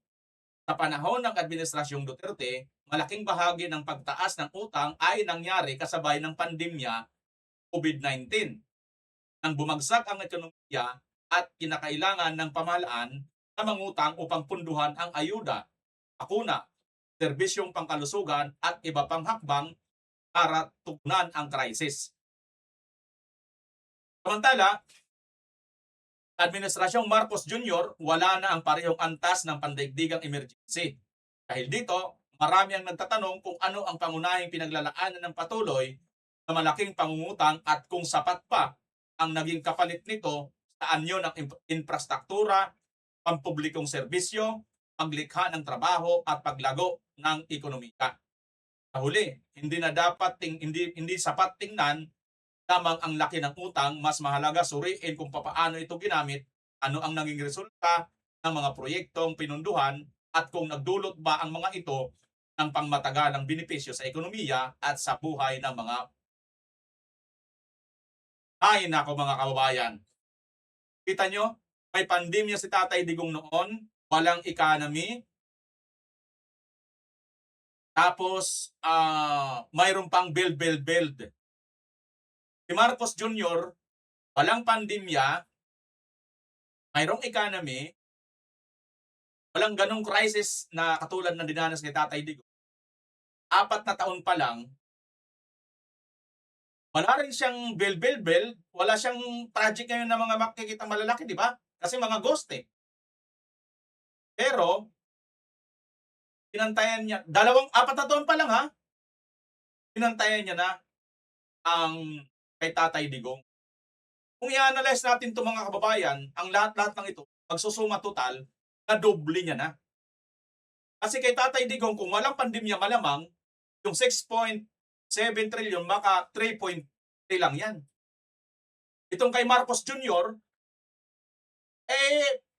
Sa panahon ng Administrasyong Duterte, malaking bahagi ng pagtaas ng utang ay nangyari kasabay ng pandemya COVID-19. Nang bumagsak ang ekonomiya at kinakailangan ng pamahalaan na mangutang upang punduhan ang ayuda, bakuna, serbisyong pangkalusugan at iba pang hakbang para tugnan ang krisis. Samantala, Administrasyong Marcos Jr. wala na ang parehong antas ng pandaigdigang emergency. Dahil dito, marami ang nagtatanong kung ano ang pangunahing pinaglalaanan ng patuloy na malaking pangungutang at kung sapat pa ang naging kapalit nito sa anyo ng infrastruktura, pampublikong serbisyo, paglikha ng trabaho at paglago ng ekonomiya. Sa huli, hindi sapat tingnan lamang ang laki ng utang, mas mahalaga suriin kung paano ito ginamit, ano ang naging resulta ng mga proyektong pinunduhan at kung nagdulot ba ang mga ito ng pangmatagalang benepisyo sa ekonomiya at sa buhay ng mga nako mga kababayan. Kita nyo, may pandemya si Tatay Digong noon, walang economy, tapos mayroon pang build. Si Marcos Jr., walang pandemya, mayroong economy, walang ganong crisis na katulad ng dinanas kay Tatay Digong. 4 na taon pa lang, wala rin siyang bel-bel-bel, wala siyang tragic ngayon na mga makikita malalaki, di ba? Kasi mga ghost eh. Pero, pinantayan niya, 4 na taon pa lang ha, pinantayan niya na ang kay Tatay Digong. Kung i-analyze natin itong mga kababayan, ang lahat-lahat ng ito, magsusuma total, na doble niya na. Kasi kay Tatay Digong, kung walang pandemya malamang, yung 6.7 trillion, baka 3.3 lang yan. Itong kay Marcos Jr.,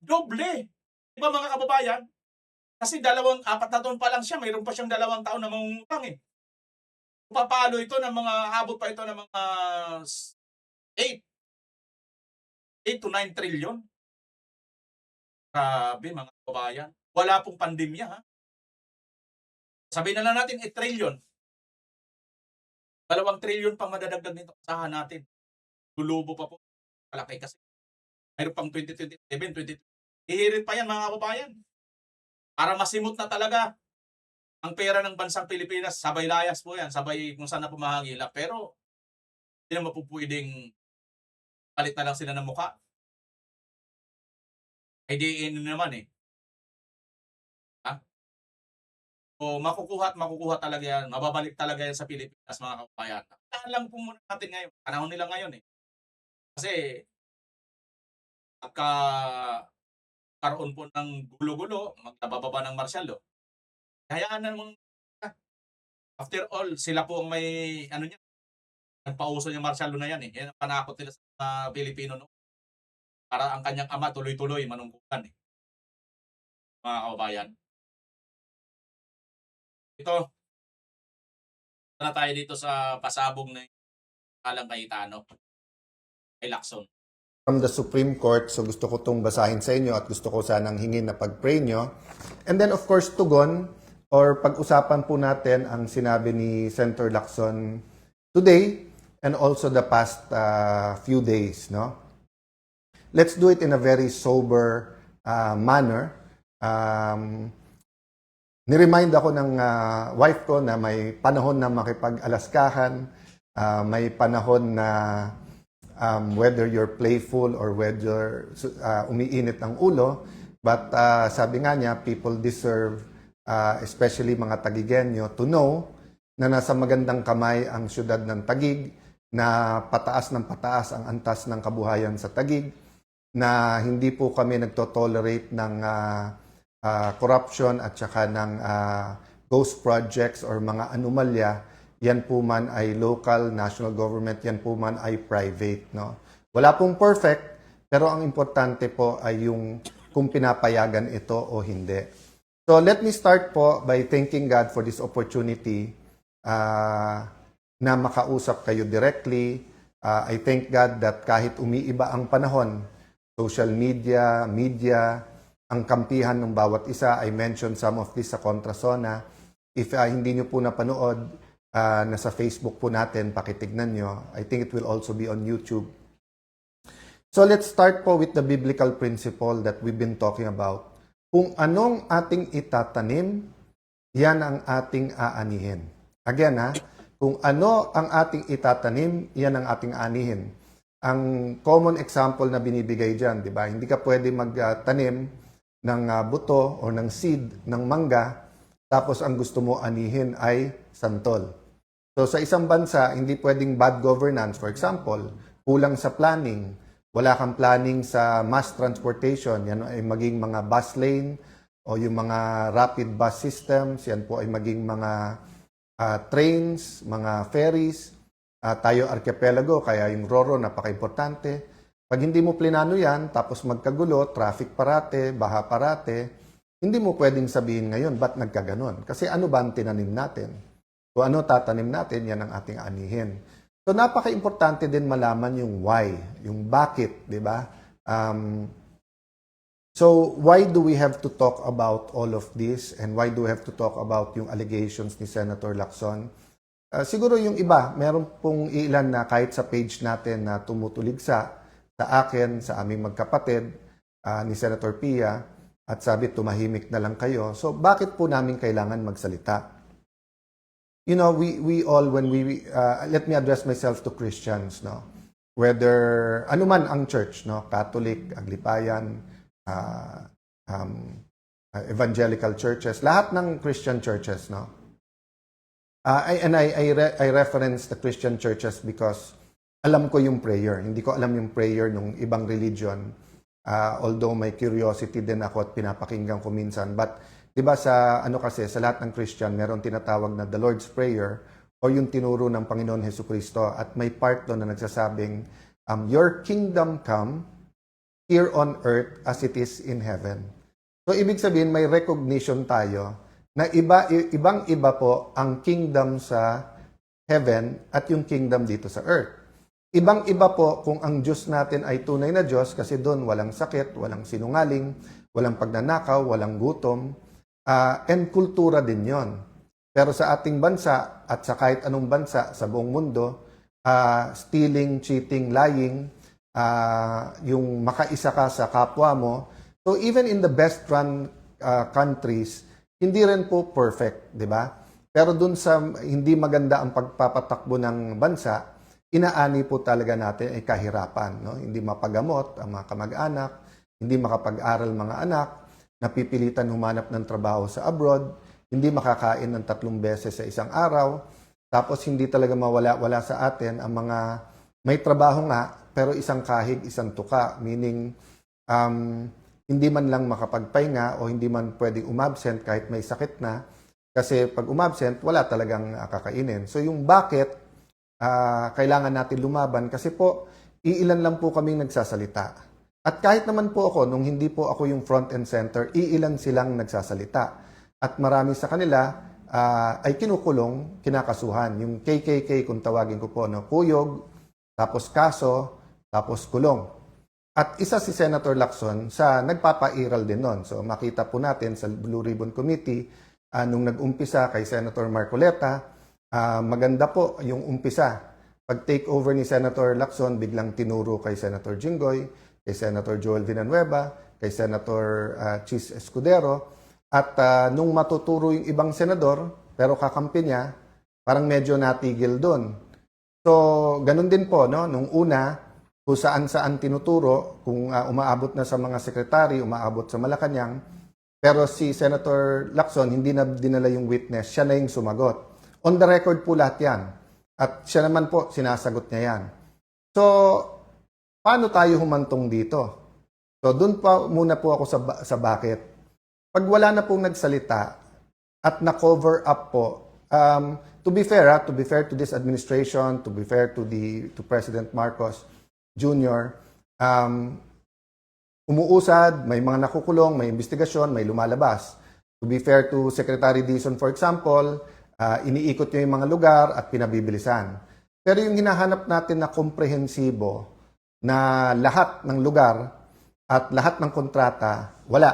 doble. Di ba mga kababayan? Kasi 4 na taon pa lang siya, mayroon pa siyang 2 taon na mangungutang eh. Papalo ito ng mga, abot pa ito ng mga 8 to 9 trillion. Grabe mga kababayan. Wala pong pandemya ha. Sabihin na lang natin 8 trillion. 2 trillion pang madadagdag nito. Asahan natin. Lulubo pa po. Malaki kasi. Mayroon pang 2027, 2020. Hihirit pa yan mga kababayan. Para masimot na talaga ang pera ng bansang Pilipinas. Sabay layas po yan. Sabay kung saan na pumahangila. Pero hindi naman po pwedeng palit na lang sila ng mukha. Ay naman eh. Ha? O makukuha at makukuha talaga yan. Mababalik talaga yan sa Pilipinas mga kababayan. Tahan lang po muna natin ngayon. Panahon nila ngayon eh. Kasi pagka karoon po ng gulo-gulo, magbababa ng martial law. Hayaan na naman. After all, sila po ang may ano niya. Nagpauso yung martial law na yan eh. Yan ang panakot nila sa Pilipino no. Para ang kanyang ama tuloy-tuloy manungkulan eh. Mga kababayan. Ito. Na tayo dito sa pasabog na Alang Cayetano. Kay Lacson. From the Supreme Court, so gusto ko itong basahin sa inyo at gusto ko sanang hingin na pag-pray nyo. And then of course, tugon or pag-usapan po natin ang sinabi ni Senator Lacson today and also the past few days, no? Let's do it in a very sober manner. Niremind ako ng wife ko na may panahon na makipag-alaskahan, may panahon na whether you're playful or whether umiinit ang ulo, but sabi nga niya, people deserve, especially mga Tagigenyo, to know na nasa magandang kamay ang syudad ng Taguig, na pataas ng pataas ang antas ng kabuhayan sa Taguig, na hindi po kami nagtotolerate ng corruption at saka ng ghost projects or mga anomalya. Yan po man ay local, national government, yan po man ay private. No? Wala pong perfect, pero ang importante po ay yung kung pinapayagan ito o hindi. So let me start po by thanking God for this opportunity na makausap kayo directly. I thank God that kahit umiiba ang panahon, social media, ang kampihan ng bawat isa. I mentioned some of this sa Kontrasona. If hindi nyo po napanood, nasa Facebook po natin, pakitignan nyo. I think it will also be on YouTube. So let's start po with the biblical principle that we've been talking about. Kung anong ating itatanim, yan ang ating aanihin. Again kung ano ang ating itatanim, yan ang ating aanihin. Ang common example na binibigay dyan, di ba? Hindi ka pwede magtanim ng buto o ng seed ng mangga, tapos ang gusto mo anihin ay santol. So sa isang bansa, hindi pwedeng bad governance. For example, kulang sa planning. Wala kang planning sa mass transportation. Yan ay maging mga bus lane o yung mga rapid bus systems. Yan po ay maging mga trains, mga ferries. Tayo archipelago, kaya yung Roro napaka-importante. Pag hindi mo plinano yan, tapos magkagulo, traffic parate, baha parate, hindi mo pwedeng sabihin ngayon, ba't nagkaganon? Kasi ano ba ang tinanim natin? Kung ano tatanim natin, yan ang ating anihin. So napaka-importante din malaman yung why, yung bakit, di ba? So why do we have to talk about all of this and why do we have to talk about yung allegations ni Senator Lacson? Siguro yung iba, meron pong ilan na kahit sa page natin na tumutulig sa akin, sa aming magkapatid, ni Senator Pia, at sabi tumahimik na lang kayo. So bakit po namin kailangan magsalita? You know, we all, when let me address myself to Christians, no? Whether, anuman ang church, no? Catholic, Aglipayan, evangelical churches, lahat ng Christian churches, no? I reference the Christian churches because alam ko yung prayer. Hindi ko alam yung prayer ng ibang religion. Although may curiosity din ako at pinapakinggan ko minsan. But, di ba sa lahat ng Christian, meron tinatawag na the Lord's Prayer o yung tinuro ng Panginoon Jesucristo. At may part doon na nagsasabing, your kingdom come here on earth as it is in heaven. So, ibig sabihin, may recognition tayo na ibang-iba po ang kingdom sa heaven at yung kingdom dito sa earth. Ibang-iba po kung ang Diyos natin ay tunay na Diyos kasi doon walang sakit, walang sinungaling, walang pagnanakaw, walang gutom, and kultura din yon. Pero sa ating bansa at sa kahit anong bansa sa buong mundo, stealing, cheating, lying, yung makaisa ka sa kapwa mo. So even in the best run countries, hindi rin po perfect, di ba? Pero dun sa hindi maganda ang pagpapatakbo ng bansa, inaani po talaga natin ay kahirapan. No? Hindi mapagamot ang mga kamag-anak, hindi makapag-aral mga anak, napipilitan humanap ng trabaho sa abroad, hindi makakain ng 3 beses sa isang araw, tapos hindi talaga mawala-wala sa atin ang mga may trabaho nga, pero isang kahig, isang tuka, meaning hindi man lang makapagpahinga o hindi man pwedeng umabsent kahit may sakit na. Kasi pag umabsent, wala talagang kakainin. So yung bakit kailangan natin lumaban kasi po, iilan lang po kaming nagsasalita. At kahit naman po ako, nung hindi po ako yung front and center, iilan silang nagsasalita. At marami sa kanila ay kinukulong, kinakasuhan. Yung KKK, kung tawagin ko po, no, kuyog, tapos kaso, tapos kulong. At isa si Senator Lacson sa nagpapairal din nun. So makita po natin sa Blue Ribbon Committee, nung nag-umpisa kay Senator Marcoleta, maganda po yung umpisa. Pag take over ni Senator Lacson, biglang tinuro kay Senator Jinggoy, kay Senator Joel Villanueva, kay Senator Chis Escudero. At nung matuturo yung ibang senador, pero kakampi niya, parang medyo natigil doon. So ganun din po, no? Nung una, kung saan-saan tinuturo, kung umaabot na sa mga sekretary, umaabot sa Malacanang. Pero si Senator Lacson, hindi na dinala yung witness, siya na yung sumagot. On the record po lahat yan. At siya naman po, sinasagot niya yan. So, paano tayo humantong dito? So, dun pa muna po ako sa bakit. Pag wala na pong nagsalita at na-cover up po, to be fair to this administration, to be fair to President Marcos, Junior, umuusad, may mga nakukulong, may investigasyon, may lumalabas. To be fair to Secretary Dizon, for example, iniikot niya yung mga lugar at pinabibilisan. Pero yung hinahanap natin na komprehensibo na lahat ng lugar at lahat ng kontrata, wala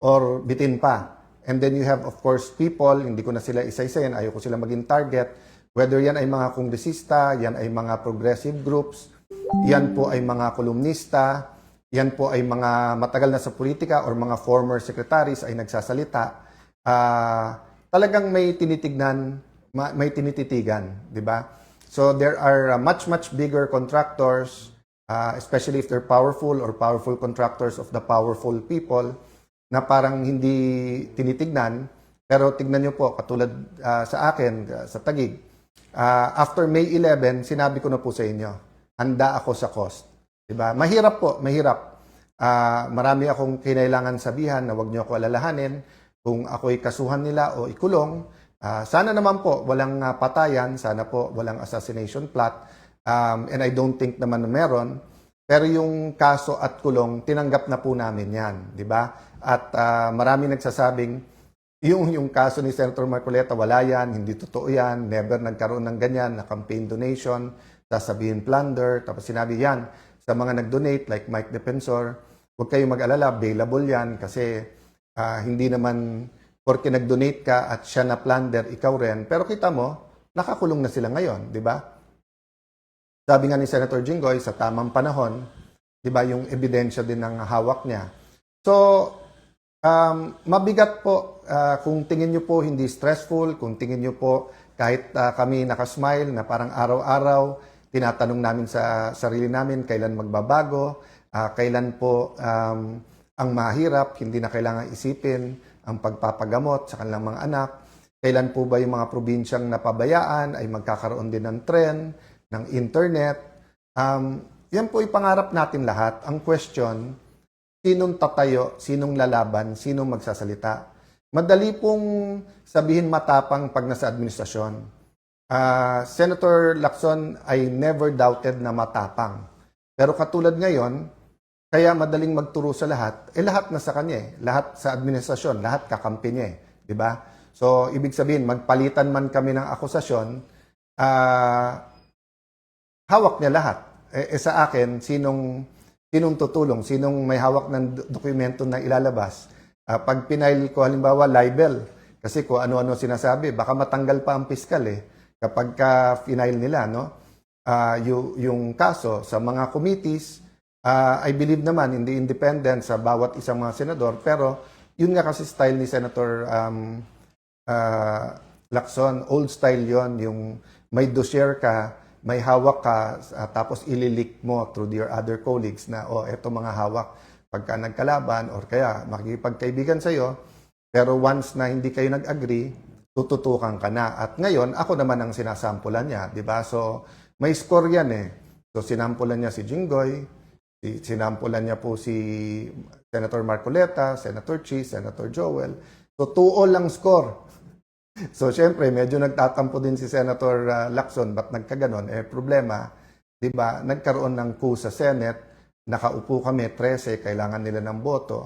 or bitin pa. And then you have, of course, people, hindi ko na sila isa-isayin, ayaw ko sila maging target, whether yan ay mga kongresista, yan ay mga progressive groups, yan po ay mga kolumnista, yan po ay mga matagal na sa politika or mga former secretaries ay nagsasalita. Talagang may tinitignan, may tinititigan, di ba? So there are much bigger contractors, especially if they're powerful or powerful contractors of the powerful people, na parang hindi tinitignan. Pero tignan nyo po, katulad sa akin, sa Taguig, after May 11, sinabi ko na po sa inyo, handa ako sa cost. Diba? Mahirap po, mahirap. Marami akong kinailangan sabihan na wag niyo ako alalahanin kung ako'y kasuhan nila o ikulong. Sana naman po walang patayan, sana po walang assassination plot. And I don't think naman na meron. Pero yung kaso at kulong, tinanggap na po namin yan. Diba? At marami nagsasabing, yung kaso ni Senator Marcoleta, wala yan, hindi totoo yan, never nagkaroon ng ganyan, na campaign donation, sasabihin plunder, tapos sinabi yan sa mga nag-donate like Mike Defensor, huwag kayong mag-alala, bailable yan kasi hindi naman porque nag-donate ka at siya na plunder, ikaw rin. Pero kita mo, nakakulong na sila ngayon, di ba? Sabi nga ni Senator Jinggoy, sa tamang panahon, di ba, yung ebidensya din ng hawak niya. So, mabigat po kung tingin nyo po hindi stressful, kung tingin nyo po kahit kami nakasmile na parang araw-araw, tinatanong namin sa sarili namin kailan magbabago, kailan po ang mahirap, hindi na kailangan isipin ang pagpapagamot sa kanilang mga anak, kailan po ba yung mga probinsyang napabayaan ay magkakaroon din ng tren, ng internet. Yan po ipangarap natin lahat. Ang question, sinong tatayo, sinong lalaban, sinong magsasalita. Madali pong sabihin matapang pag nasa administrasyon. Senator Lacson, I never doubted na matapang. Pero katulad ngayon, kaya madaling magturo sa lahat, lahat na sa kanya eh. Lahat sa administrasyon, lahat kakampi niya eh. Diba? So, ibig sabihin, magpalitan man kami ng akusasyon, hawak niya lahat. Sa akin, sinong tutulong, sinong may hawak ng dokumento na ilalabas. Pag pinail ko halimbawa libel, kasi kung ano-ano sinasabi, baka matanggal pa ang piskal eh. Kapag ka-final nila, no? Yung kaso sa mga committees, I believe naman in the independence sa bawat isang mga senador, pero yun nga kasi style ni Senator Lacson, old style yon, yung may dossier ka, may hawak ka, tapos ililik mo through your other colleagues na, eto mga hawak pagka nagkalaban or kaya makikipagkaibigan sa'yo, pero once na hindi kayo nag-agree, tututukan ka na. At ngayon, ako naman ang sinasampulan niya, di ba? So, may score yan eh. So, sinampulan niya si Jinggoy, sinampulan niya po si Senator Marcoleta, Senator Chi, Senator Joel. So, 2-all lang score. So, syempre, medyo nagtatampo din si Senator Lacson. Ba't nagkaganon? Problema, di ba, nagkaroon ng coup sa Senate, nakaupo kami, 13, kailangan nila ng boto.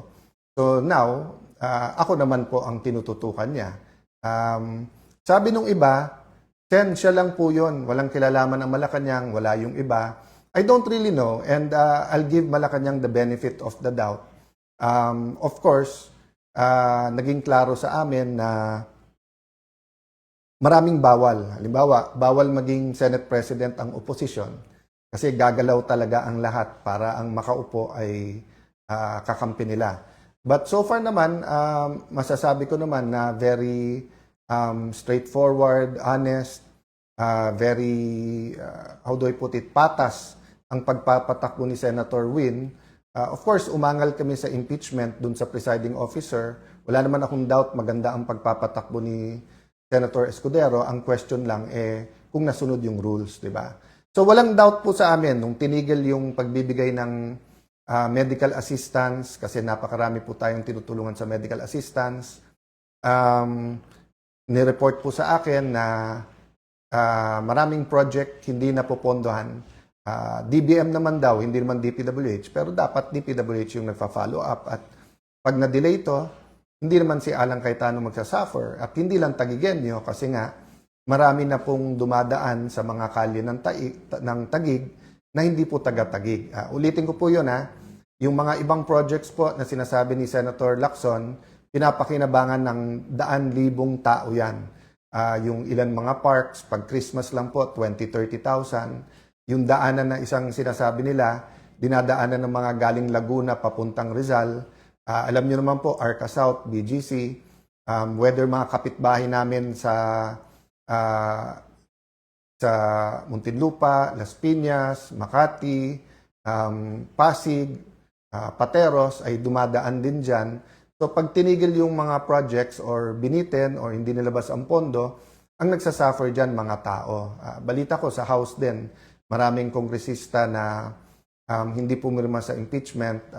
So, now, ako naman po ang tinututukan niya. Sabi nung iba, Sen, siya lang po yun. Walang kilalaman ang Malacanang, wala yung iba. I don't really know, and I'll give Malacanang the benefit of the doubt. Of course, naging klaro sa amin na maraming bawal. Halimbawa, bawal maging Senate President ang opposition kasi gagalaw talaga ang lahat para ang makaupo ay kakampi nila. But so far naman, masasabi ko naman na very straightforward, honest, very, how do I put it, patas ang pagpapatakbo ni Senator Win. Of course, umangal kami sa impeachment dun sa presiding officer. Wala naman akong doubt maganda ang pagpapatakbo ni Senator Escudero. Ang question lang kung nasunod yung rules, di ba? So walang doubt po sa amin nung tinigil yung pagbibigay ng medical assistance kasi napakarami po tayong tinutulungan sa medical assistance. Nireport po sa akin na maraming project hindi na popondohan. DBM naman daw, hindi naman DPWH, pero dapat DPWH yung nagpa-follow up. At pag na-delay ito, hindi naman si Alan Cayetano magsasuffer. At hindi lang Tagigenyo kasi nga marami na pong dumadaan sa mga kalye ng Tagig na hindi po taga-Tagig. Ulitin ko po yun yung mga ibang projects po na sinasabi ni Senator Lacson, pinapakinabangan ng 100,000 tao yan. Yung ilan mga parks, pag Christmas lang po, 20,000-30,000. Yung daanan na isang sinasabi nila, dinadaanan ng mga galing Laguna papuntang Rizal. Alam niyo naman po, Arca South, BGC, whether mga kapitbahay namin sa Muntinlupa, Las Piñas, Makati, Pasig, Pateros ay dumadaan din dyan. So pag tinigil yung mga projects or binitin or hindi nilabas ang pondo, ang nagsasuffer dyan mga tao. Balita ko sa House din, maraming kongresista na hindi pumirma sa impeachment.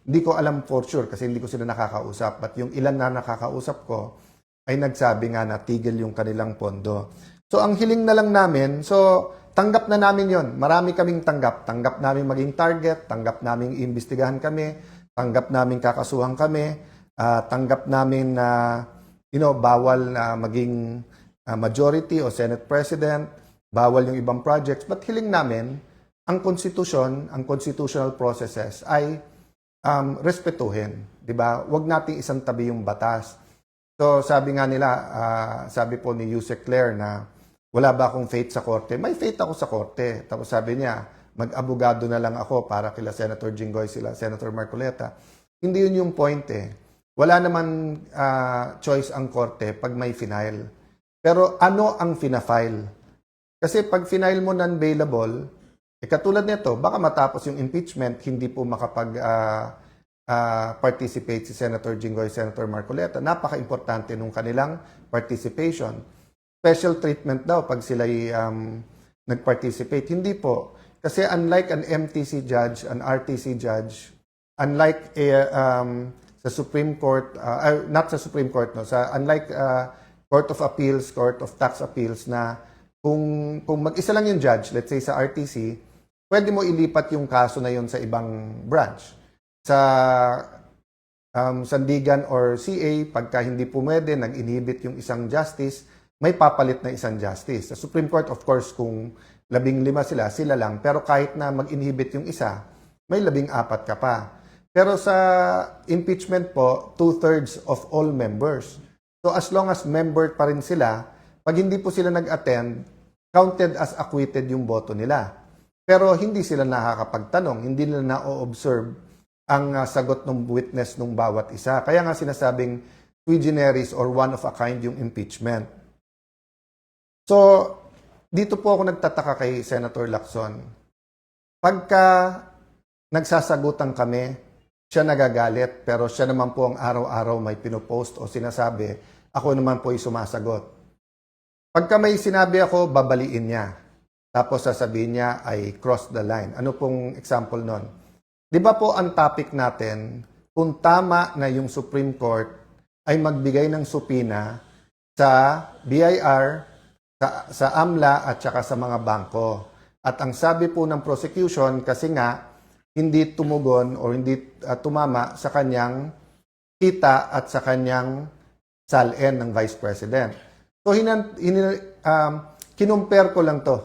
Hindi ko alam for sure kasi hindi ko sila nakakausap. But yung ilan na nakakausap ko ay nagsabi nga na tigil yung kanilang pondo. So ang hiling na lang namin, so tanggap na namin yon. Marami kaming tanggap. Tanggap namin maging target, tanggap namin iimbestigahan kami, tanggap namin kakasuhan kami, tanggap namin na bawal na maging majority o Senate President, bawal yung ibang projects. But hiling namin, ang konstitusyon, ang constitutional processes ay respetuhin. Diba? Huwag nating isang tabi yung batas. So sabi nga nila, sabi po ni Yusek Claire na wala ba akong faith sa korte? May faith ako sa korte. Tapos sabi niya, mag-abogado na lang ako para kila Senator Jinggoy, sila Senator Marcoleta. Hindi yun yung point eh. Wala naman choice ang korte pag may final. Pero ano ang fina-file? Kasi pag final mo non-bailable, katulad nito, baka matapos yung impeachment, hindi po participate si Senator Jinggoy, Senator Marcoleta. Napaka-importante nung kanilang participation. Special treatment daw pag sila'y nag-participate. Hindi po. Kasi unlike an MTC judge, an RTC judge, unlike sa Supreme Court, not sa Supreme Court, no, unlike Court of Appeals, Court of Tax Appeals na kung mag-isa lang yung judge, let's say sa RTC, pwede mo ilipat yung kaso na yun sa ibang branch. Sa Sandigan or CA, pagka hindi pumwede, nag-inhibit yung isang justice, may papalit na isang justice. Sa Supreme Court, of course, kung 15 sila lang. Pero kahit na mag-inhibit yung isa, may 14 ka pa. Pero sa impeachment po, 2/3 of all members. So as long as member pa rin sila, pag hindi po sila nag-attend, counted as acquitted yung boto nila. Pero hindi sila nakakapagtanong, hindi nila na-observe ang sagot ng witness ng bawat isa. Kaya nga sinasabing sui generis or one of a kind yung impeachment. So, dito po ako nagtataka kay Senator Lacson. Pagka nagsasagutan kami, siya nagagalit, pero siya naman po ang araw-araw may pinopost o sinasabi, ako naman po ay sumasagot. Pagka may sinabi ako, babaliin niya. Tapos sasabihin niya ay cross the line. Ano pong example nun? Di ba po ang topic natin, kung tama na yung Supreme Court ay magbigay ng supina sa BIR, sa AMLA at saka sa mga bangko. At ang sabi po ng prosecution, kasi nga hindi tumugon o hindi tumama sa kanyang kita at sa kanyang SALN ng Vice President. So, kinumpare ko lang to.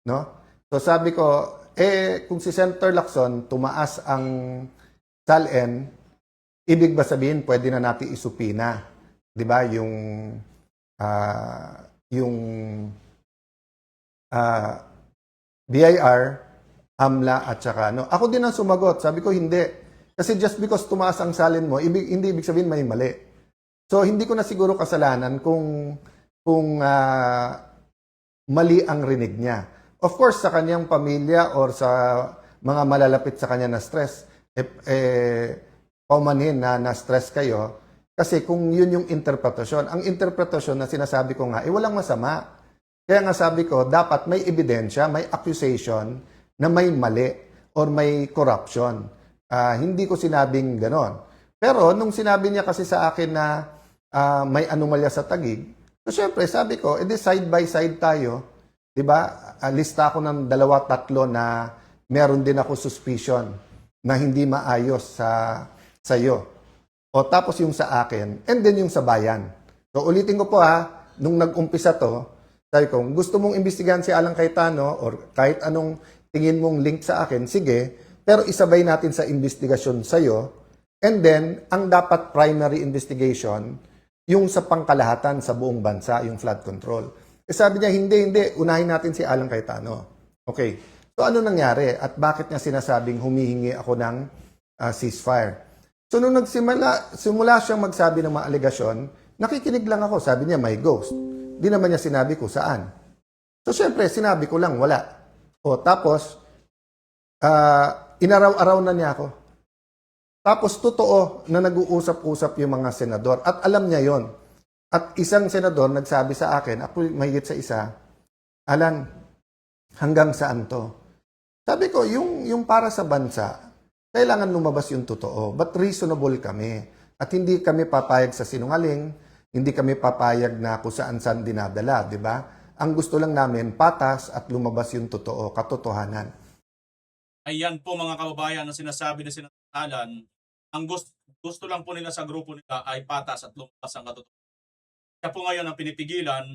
No? So, sabi ko, kung si Senator Lacson tumaas ang SALN, ibig ba sabihin pwede na natin isupina? Di ba? Yung BIR, AMLA at saka ano. Ako din ang sumagot. Sabi ko hindi. Kasi just because tumaas ang salin mo, hindi ibig sabihin may mali. So hindi ko na siguro kasalanan kung mali ang rinig niya. Of course, sa kanyang pamilya or sa mga malalapit sa kanya na stress, paumanhin na na-stress kayo. Kasi kung yun yung interpretasyon, ang interpretasyon na sinasabi ko nga, walang masama. Kaya nga sabi ko, dapat may ebidensya, may accusation na may mali or may corruption. Hindi ko sinabing ganon. Pero nung sinabi niya kasi sa akin na may anomalya sa Taguig, so syempre sabi ko, edi side by side tayo. Diba? Lista ako ng 2-3 na meron din ako suspicion na hindi maayos sa iyo. O tapos yung sa akin, and then yung sa bayan. So ulitin ko po nung nag-umpisa to, sabi ko, gusto mong imbestigahan si Alan Cayetano or kahit anong tingin mong link sa akin, sige, pero isabay natin sa investigasyon sa'yo, and then, ang dapat primary investigation, yung sa pangkalahatan sa buong bansa, yung flood control. Sabi niya, hindi, unahin natin si Alan Cayetano. Okay, so ano nangyari at bakit niya sinasabing humihingi ako ng ceasefire? So, nung simula siyang magsabi ng mga alegasyon, nakikinig lang ako. Sabi niya, may ghost. Di naman niya sinabi ko saan. So, syempre, sinabi ko lang, wala. O, tapos, inaraw-araw na niya ako. Tapos, totoo na nag-uusap-usap yung mga senador. At alam niya yon. At isang senador nagsabi sa akin, ako mahigit sa isa, Alan, hanggang saan to? Sabi ko, yung para sa bansa, kailangan lumabas yung totoo. But reasonable kami. At hindi kami papayag sa sinungaling, hindi kami papayag na kung saan-saan dinadala, di ba? Ang gusto lang namin, patas at lumabas yung totoo, katotohanan. Ayan po mga kababayan na sinasabi ni Senator Alan, ang gusto lang po nila sa grupo nila ay patas at lumabas ang katotohanan. Kaya po ngayon ang pinipigilan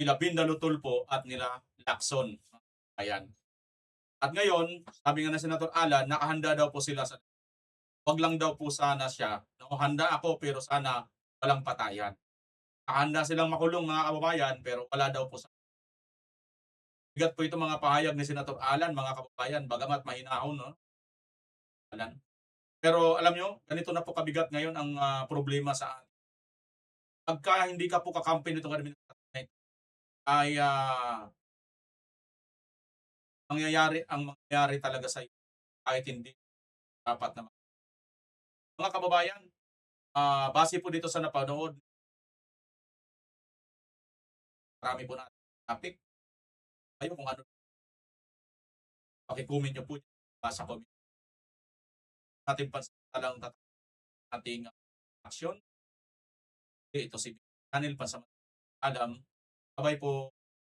nila Bindalo Tulfo at nila Lacson. Ayan. At ngayon, sabi nga na Senator Alan, nakahanda daw po sila sa wag lang daw po sana siya. Handa ako pero sana walang patayan. Handa silang makulong mga kababayan pero wala daw po sa bigat po itong mga pahayag ni Senator Alan mga kababayan bagamat mahinahon no. Alan. Pero alam nyo, ganito na po kabigat ngayon ang problema sa atin. Pagka hindi ka po kakampi nitong administrasyon na ito, ay mangyayari talaga sa iyo kahit hindi dapat naman. Mga kababayan, base po dito sa napanood, marami po natin topic. Kayo kung ano, pakicomment nyo po sa comment. Ating pansalang ating aksyon. Ito si Daniel Pansamantalang Adam. Babay po.